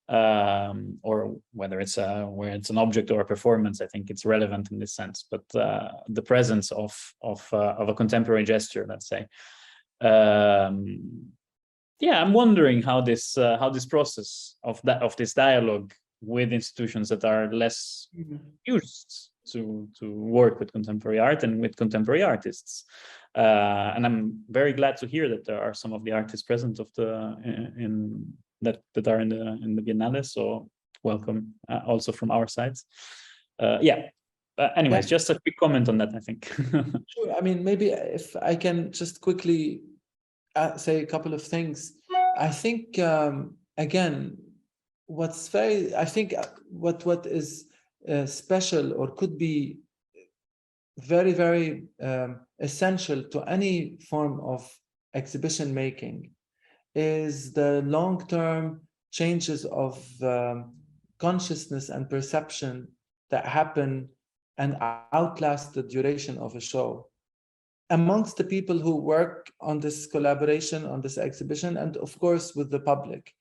or whether it's an object or a performance, I think it's relevant in this sense. But the presence of a contemporary gesture, let's say, yeah, I'm wondering how this process of this dialogue with institutions that are less used to work with contemporary art and with contemporary artists, and I'm very glad to hear that there are some of the artists present that are in the Biennale. So welcome also from our sides. Anyways, just a quick comment on that, I think. Sure. I mean, maybe if I can just quickly say a couple of things. I think again, what is special or could be very, very essential to any form of exhibition making is the long-term changes of consciousness and perception that happen and outlast the duration of a show amongst the people who work on this collaboration, on this exhibition, and of course with the public.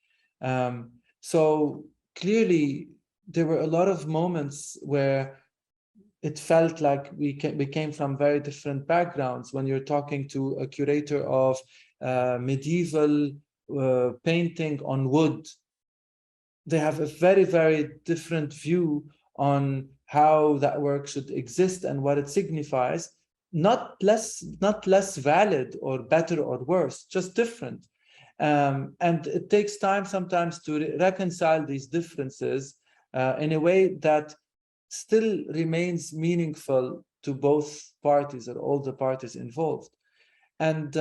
So clearly, there were a lot of moments where it felt like we came from very different backgrounds. When you're talking to a curator of medieval painting on wood, they have a very, very different view on how that work should exist and what it signifies. Not less valid or better or worse, just different. And it takes time sometimes to reconcile these differences in a way that still remains meaningful to both parties or all the parties involved. And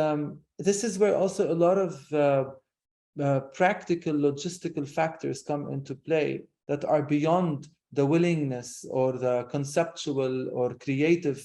this is where also a lot of practical logistical factors come into play that are beyond the willingness or the conceptual or creative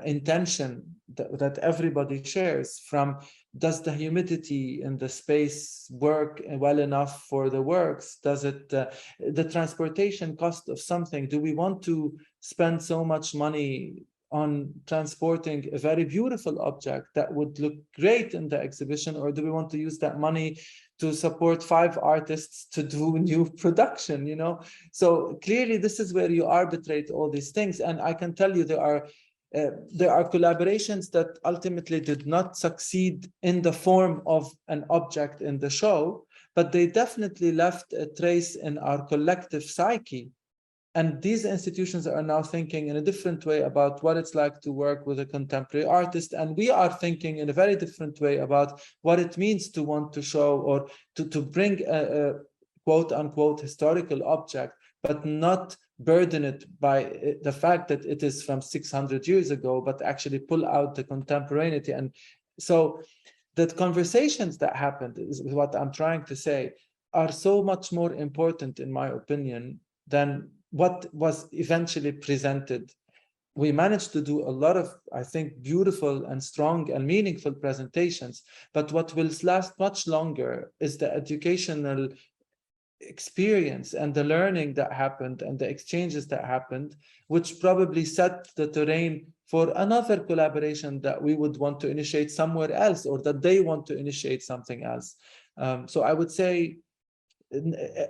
intention that everybody shares. From, does the humidity in the space work well enough for the works? Does it, the transportation cost of something, do we want to spend so much money on transporting a very beautiful object that would look great in the exhibition, or do we want to use that money to support 5 artists to do new production, you know? So clearly this is where you arbitrate all these things. And I can tell you there are collaborations that ultimately did not succeed in the form of an object in the show, but they definitely left a trace in our collective psyche. And these institutions are now thinking in a different way about what it's like to work with a contemporary artist. And we are thinking in a very different way about what it means to want to show or to bring a quote unquote historical object, but not burden it by the fact that it is from 600 years ago, but actually pull out the contemporaneity. And so the conversations that happened, is what I'm trying to say, are so much more important, in my opinion, than what was eventually presented. We managed to do a lot of, I think, beautiful and strong and meaningful presentations, but what will last much longer is the educational experience and the learning that happened and the exchanges that happened, which probably set the terrain for another collaboration that we would want to initiate somewhere else, or that they want to initiate something else. So I would say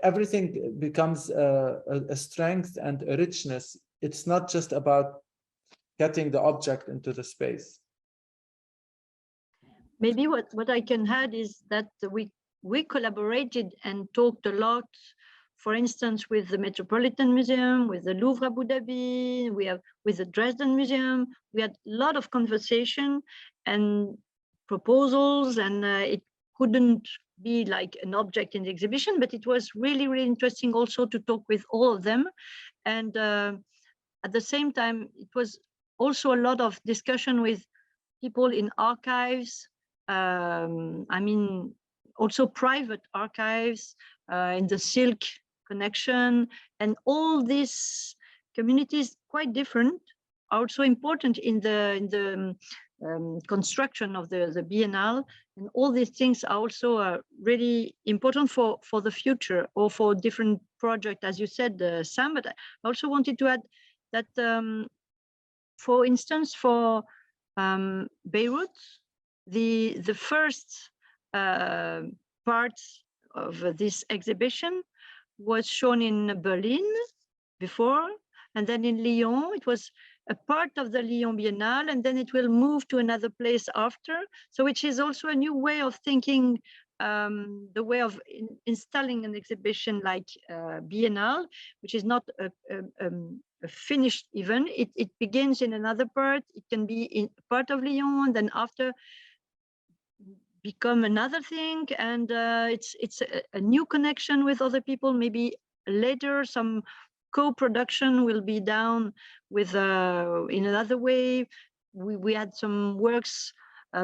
everything becomes a strength and a richness. It's not just about getting the object into the space. Maybe what I can add is that we collaborated and talked a lot, for instance, with the Metropolitan Museum, with the Louvre Abu Dhabi, with the Dresden Museum. We had a lot of conversation and proposals, and it couldn't be like an object in the exhibition, but it was really, really interesting also to talk with all of them. And at the same time, it was also a lot of discussion with people in archives, I mean, also private archives, in the Silk connection, and all these communities, quite different, are also important in the construction of the Biennale. And all these things are also really important for the future, or for different projects, as you said, Sam. But I also wanted to add that, for instance, for Beirut, the first part of this exhibition was shown in Berlin before, and then in Lyon. It was a part of the Lyon Biennale, and then it will move to another place after. So which is also a new way of thinking, the way of installing an exhibition like Biennale, which is not a finished event. It begins in another part. It can be in part of Lyon, and then after become another thing, and it's a new connection with other people. Maybe later some co-production will be done with in another way. We had some works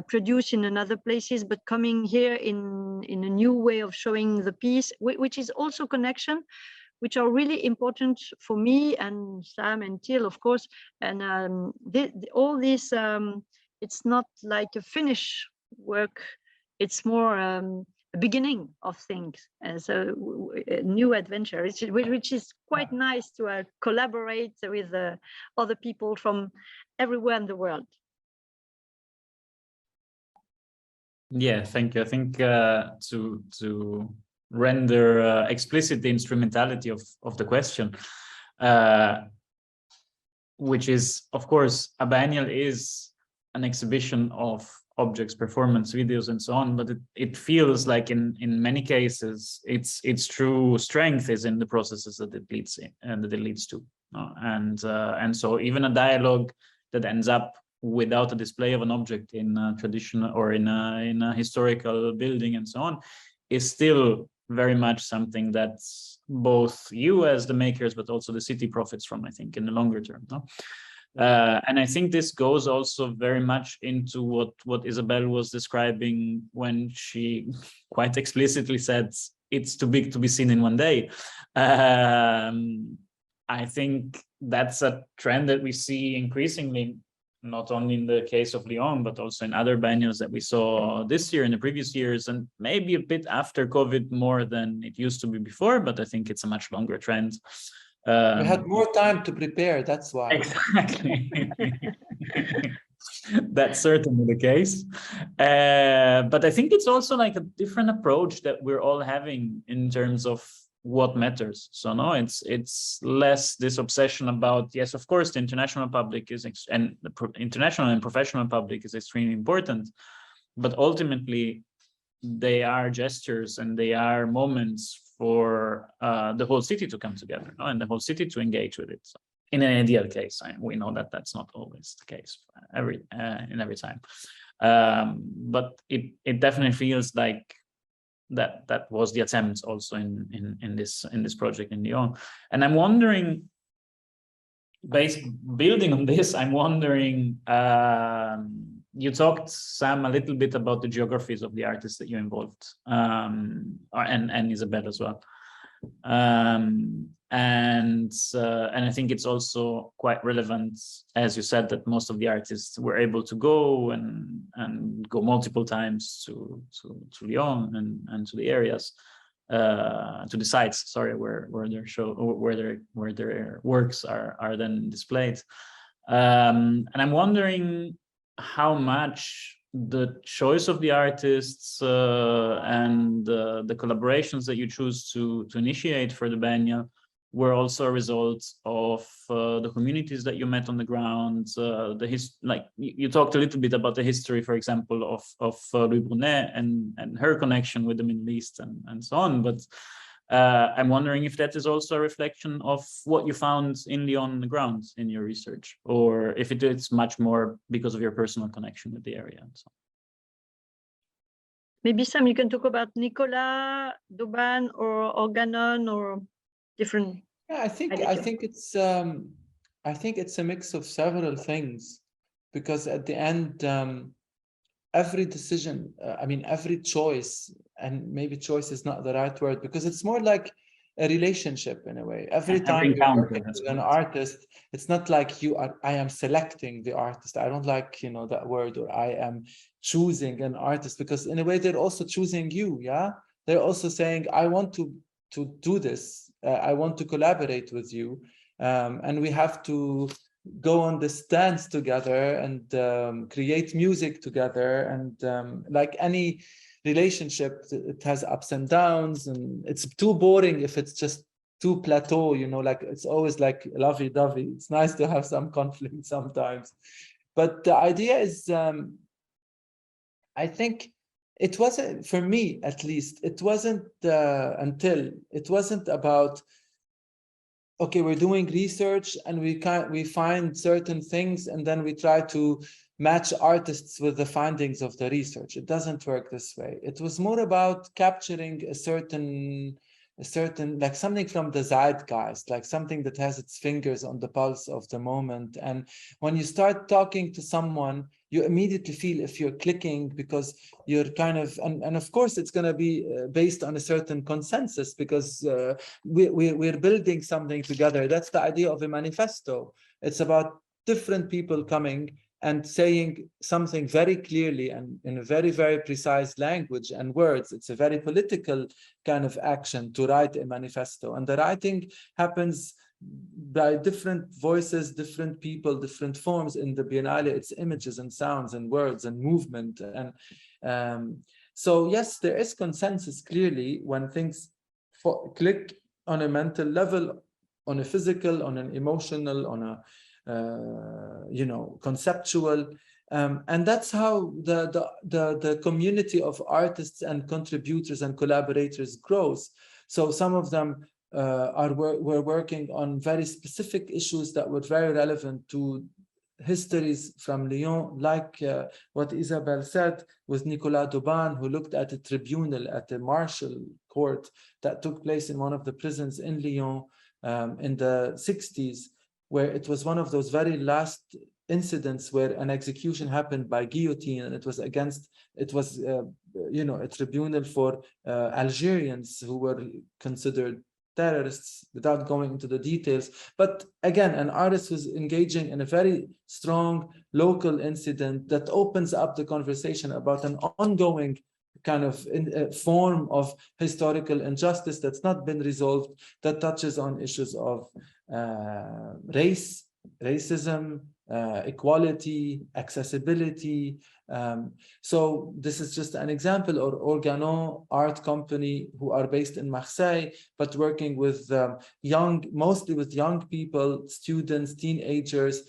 produced in another places, but coming here in a new way of showing the piece, which is also connection, which are really important for me and Sam and Till, of course. And all this, it's not like a finished work. It's more a beginning of things, as a new adventure, which is quite nice to collaborate with other people from everywhere in the world. Yeah, thank you. I think to render explicit the instrumentality of the question, which is, of course, a biennial is an exhibition of objects, performance, videos, and so on, but it feels like in many cases its true strength is in the processes that it leads in and that it leads to, and so even a dialogue that ends up without a display of an object in a traditional or in a historical building and so on is still very much something that both you as the makers, but also the city profits from, I think, in the longer term. No? And I think this goes also very much into what Isabelle was describing when she quite explicitly said it's too big to be seen in one day. I think that's a trend that we see increasingly, not only in the case of Lyon, but also in other biennials that we saw this year and the previous years, and maybe a bit after COVID more than it used to be before, but I think it's a much longer trend. We had more time to prepare, that's why. Exactly. That's certainly the case. But I think it's also like a different approach that we're all having in terms of what matters. So no, it's less this obsession about, yes, of course, the international public is, and the international and professional public is extremely important, but ultimately they are gestures and they are moments for the whole city to come together, no? And the whole city to engage with it. So in an ideal case, we know that that's not always the case in every time, but it definitely feels like that was the attempt also in this project in Lyon. And I'm wondering, building on this, I'm wondering, you talked, Sam, a little bit about the geographies of the artists that you involved, and Isabelle as well. And I think it's also quite relevant, as you said, that most of the artists were able to go and go multiple times to Lyon and to the areas, to the sites, sorry, where their show, where their works are then displayed. And I'm wondering how much the choice of the artists and the collaborations that you choose to initiate for the Biennial were also a result of the communities that you met on the ground. Like you talked a little bit about the history, for example, of Louis Brunet and her connection with the Middle East and so on. But I'm wondering if that is also a reflection of what you found in Lyon on the ground in your research, or if it's much more because of your personal connection with the area. And so on. Maybe Sam, you can talk about Nicolas, Dauban, or Organon, or different. Yeah, I think it's a mix of several things, because at the end, every decision, every choice, and maybe choice is not the right word, because it's more like a relationship in a way. Every time you're working with an artist, it's not like I am selecting the artist. I don't like, that word, or I am choosing an artist, because in a way they're also choosing you. Yeah, they're also saying, I want to do this. I want to collaborate with you, and we have to go on this dance together and create music together. And like any relationship, it has ups and downs, and it's too boring if it's just too plateau, like it's always like lovey-dovey. It's nice to have some conflict sometimes, but the idea is, I think it wasn't, for me at least, it wasn't about, okay, we're doing research and we find certain things and then we try to match artists with the findings of the research. It doesn't work this way. It was more about capturing a certain, like something from the zeitgeist, like something that has its fingers on the pulse of the moment. And when you start talking to someone, you immediately feel if you're clicking, because you're kind of, and of course it's going to be based on a certain consensus, because we're building something together. That's the idea of a manifesto. It's about different people coming and saying something very clearly and in a very, very precise language and words. It's a very political kind of action to write a manifesto. And the writing happens by different voices, different people, different forms. In the Biennale, it's images and sounds and words and movement. And so, yes, there is consensus clearly when things click on a mental level, on a physical, on an emotional, on a conceptual, and that's how the community of artists and contributors and collaborators grows. So some of them were working on very specific issues that were very relevant to histories from Lyon, like what Isabelle said with Nicolas Dauban, who looked at a tribunal, at a martial court that took place in one of the prisons in Lyon in the 60s, where it was one of those very last incidents where an execution happened by guillotine, and it was a tribunal for Algerians who were considered terrorists, without going into the details. But again, an artist who's engaging in a very strong local incident that opens up the conversation about an ongoing kind of form of historical injustice that's not been resolved, that touches on issues of racism, equality, accessibility. So this is just an example. Or Organon Art Company, who are based in Marseille, but working with mostly with young people, students, teenagers,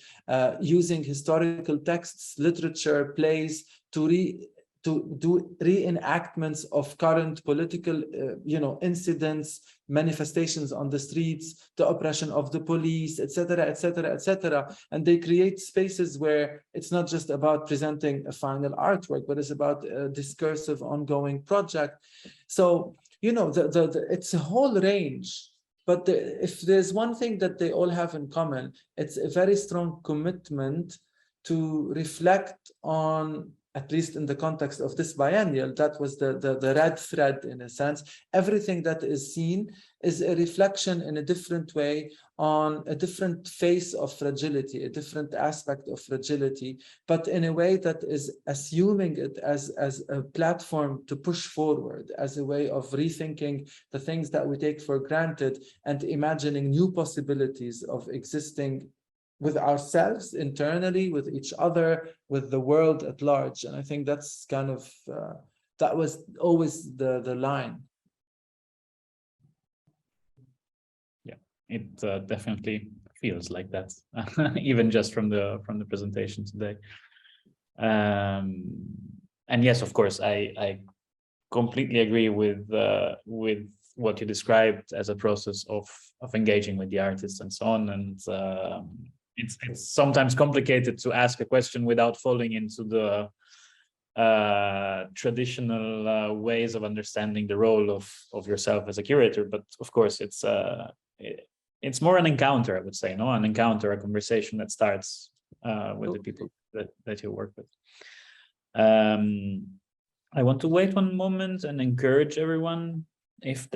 using historical texts, literature, plays to do reenactments of current political, incidents, manifestations on the streets, the oppression of the police, etc., etc., etc. And they create spaces where it's not just about presenting a final artwork, but it's about a discursive, ongoing project. So, it's a whole range. But if there's one thing that they all have in common, it's a very strong commitment to reflect on, at least in the context of this biennial, that was the red thread in a sense. Everything that is seen is a reflection in a different way on a different face of fragility, a different aspect of fragility, but in a way that is assuming it as a platform to push forward, as a way of rethinking the things that we take for granted and imagining new possibilities of existing with ourselves internally, with each other, with the world at large. And I think that's kind of, that was always the line. Yeah, it definitely feels like that, even just from the presentation today. And yes, of course, I completely agree with what you described as a process of engaging with the artists and so on. And it's sometimes complicated to ask a question without falling into the traditional ways of understanding the role of yourself as a curator. But of course, it's more an encounter, I would say, an encounter, a conversation that starts with the people that you work with. I want to wait one moment and encourage everyone, if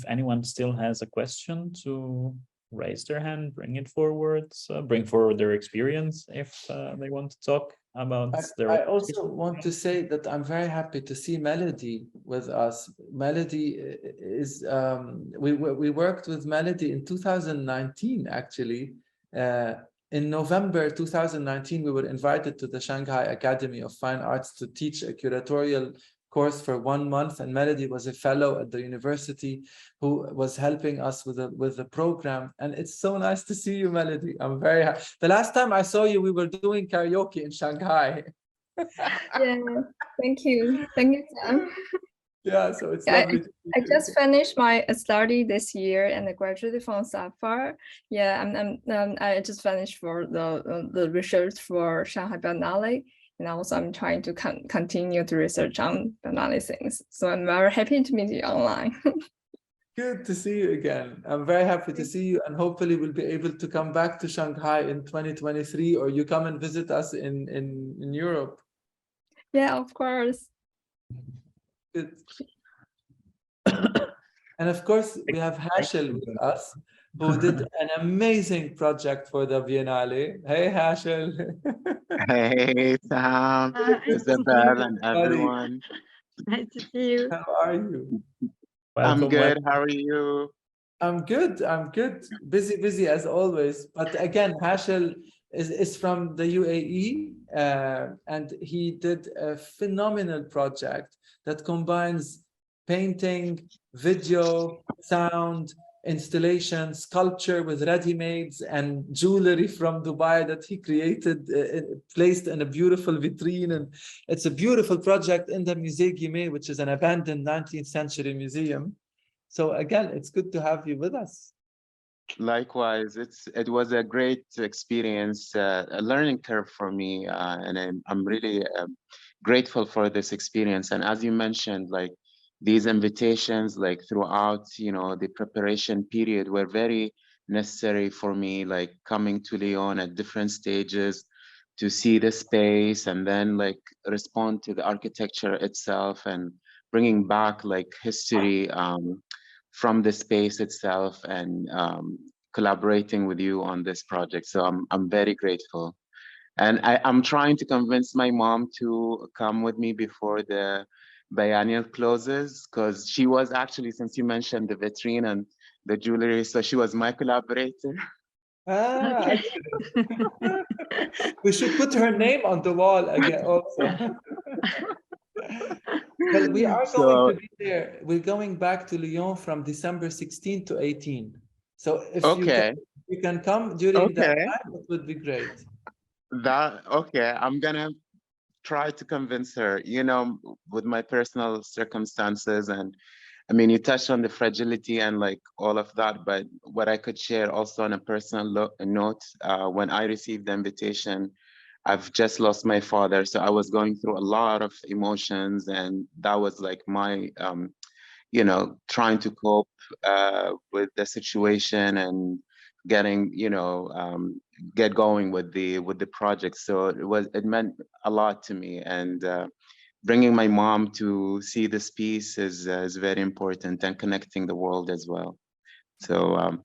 anyone still has a question, to raise their hand, bring it forward, bring forward their experience if they want to talk about their. I also want to say that I'm very happy to see Melody with us. Melody is, we worked with Melody in 2019, actually. In November 2019, we were invited to the Shanghai Academy of Fine Arts to teach a curatorial course for 1 month, and Melody was a fellow at the university who was helping us with the program. And it's so nice to see you, Melody. I'm very happy. The last time I saw you, we were doing karaoke in Shanghai. Yeah, thank you, Sam. Yeah, so it's lovely. I just finished my study this year and I graduated from Safar. Yeah, I just finished for the research for Shanghai Biennale. And also I'm trying to continue to research on Biennale things. So I'm very happy to meet you online. Good to see you again. I'm very happy to see you, and hopefully we'll be able to come back to Shanghai in 2023, or you come and visit us in Europe. Yeah, of course. Good. And of course, we have Hashel with us, who did an amazing project for the Biennale. Hey, Hashel. Hey, Sam, Isabelle, and everyone. Nice to see you. How are you? Welcome, I'm good. welcome. How are you? I'm good. Busy as always. But again, Hashel is from the UAE, and he did a phenomenal project that combines painting, video, sound, installation, sculpture with ready-mades, and jewelry from Dubai that he created, placed in a beautiful vitrine. And it's a beautiful project in the Musée Guimet, which is an abandoned 19th century museum. So again, it's good to have you with us. Likewise, it was a great experience, a learning curve for me, and I'm really grateful for this experience. And as you mentioned, like these invitations, like throughout, the preparation period, were very necessary for me. Like coming to Lyon at different stages to see the space, and then like respond to the architecture itself, and bringing back like history. From the space itself, and collaborating with you on this project. So I'm very grateful. And I'm trying to convince my mom to come with me before the biennial closes, because she was actually, since you mentioned the vitrine and the jewelry, so she was my collaborator. Ah, excellent. We should put her name on the wall again also. Well, we are going to be there. We're going back to Lyon from December 16 to 18. So if you can come during that time, it would be great. Okay, I'm gonna try to convince her, with my personal circumstances. And I mean, you touched on the fragility and like all of that, but what I could share also on a personal note, when I received the invitation, I've just lost my father. So I was going through a lot of emotions, and that was like my, trying to cope with the situation and getting, get going with the project. So it meant a lot to me. And bringing my mom to see this piece is very important, and connecting the world as well. So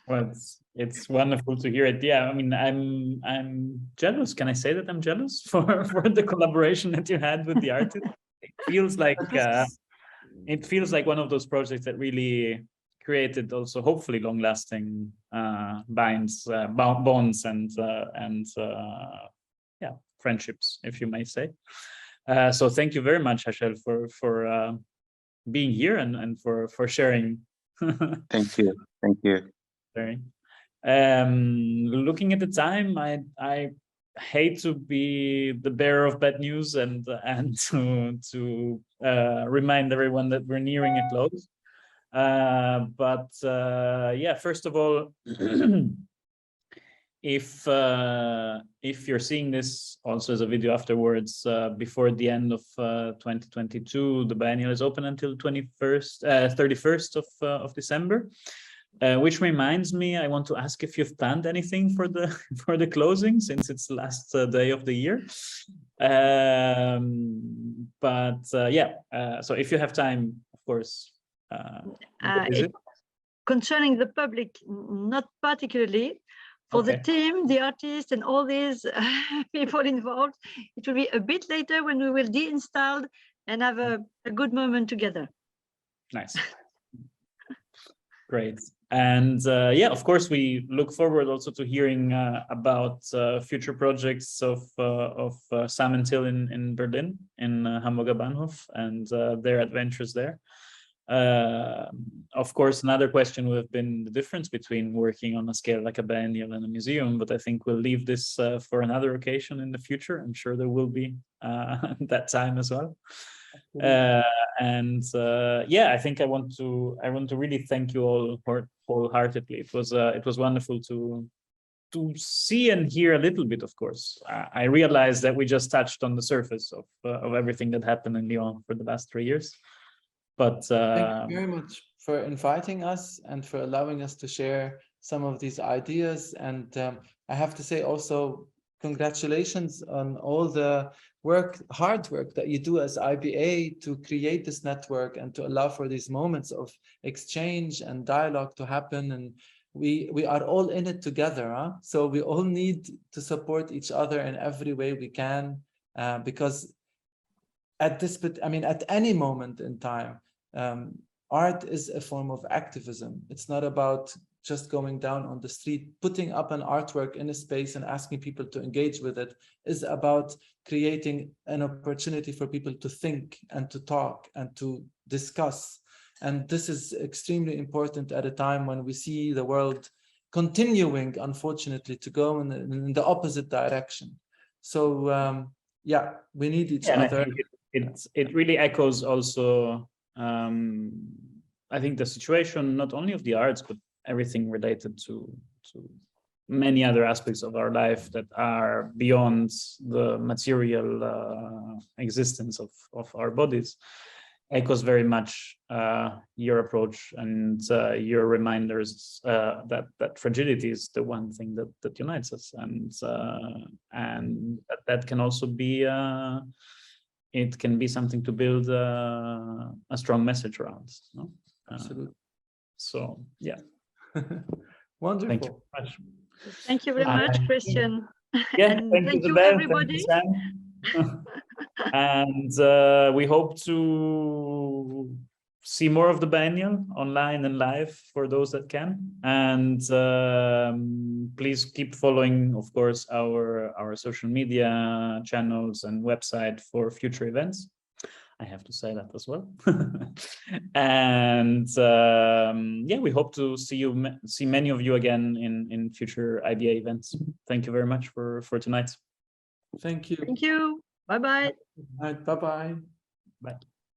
well, it's wonderful to hear it. Yeah, I mean, I'm jealous. Can I say that I'm jealous for the collaboration that you had with the artist? It feels like one of those projects that really created also hopefully long-lasting bonds and friendships, if you may say. So thank you very much, Hachel, for being here and for sharing. Thank you. Looking at the time, I hate to be the bearer of bad news and to remind everyone that we're nearing a close. But first of all, if you're seeing this also as a video afterwards, before the end of 2022, the Biennial is open until 31st of December. Which reminds me, I want to ask if you've planned anything for the closing, since it's the last day of the year. So if you have time, of course. Concerning the public, not particularly. For the team, the artists, and all these people involved, it will be a bit later when we will de-install and have a good moment together. Nice. Great. And of course, we look forward also to hearing about future projects of Sam and Till in Berlin, in Hamburger Bahnhof, and their adventures there. Of course, another question would have been the difference between working on a scale like a biennial and a museum, but I think we'll leave this for another occasion in the future. I'm sure there will be that time as well. I think I want to really thank you all wholeheartedly. It was wonderful to see and hear a little bit. Of course, I realized that we just touched on the surface of everything that happened in Lyon for the last 3 years. But thank you very much for inviting us and for allowing us to share some of these ideas. And I have to say also, congratulations on all the hard work that you do as IBA to create this network and to allow for these moments of exchange and dialogue to happen. And we are all in it together, huh? So we all need to support each other in every way we can, because at any moment in time, art is a form of activism. It's not about just going down on the street, putting up an artwork in a space and asking people to engage with it. Is about creating an opportunity for people to think and to talk and to discuss. And this is extremely important at a time when we see the world continuing, unfortunately, to go in the opposite direction. So we need each other. It really echoes also I think the situation not only of the arts, but everything related to many other aspects of our life that are beyond the material existence of our bodies echoes very much your approach and your reminders that fragility is the one thing that unites us, and that can also be it can be something to build a strong message around. No? Absolutely. So yeah. Wonderful. Thank you very much. Thank you very much, Christian. Yeah, And thank you, Isabelle. everybody. Thank you, Sam. And we hope to see more of the Biennial online and live for those that can. And please keep following, of course, our social media channels and website for future events. I have to say that as well. And yeah, we hope to see many of you again in future IBA events. Thank you very much for tonight. Thank you. Thank you. Bye-bye. Bye-bye. Bye.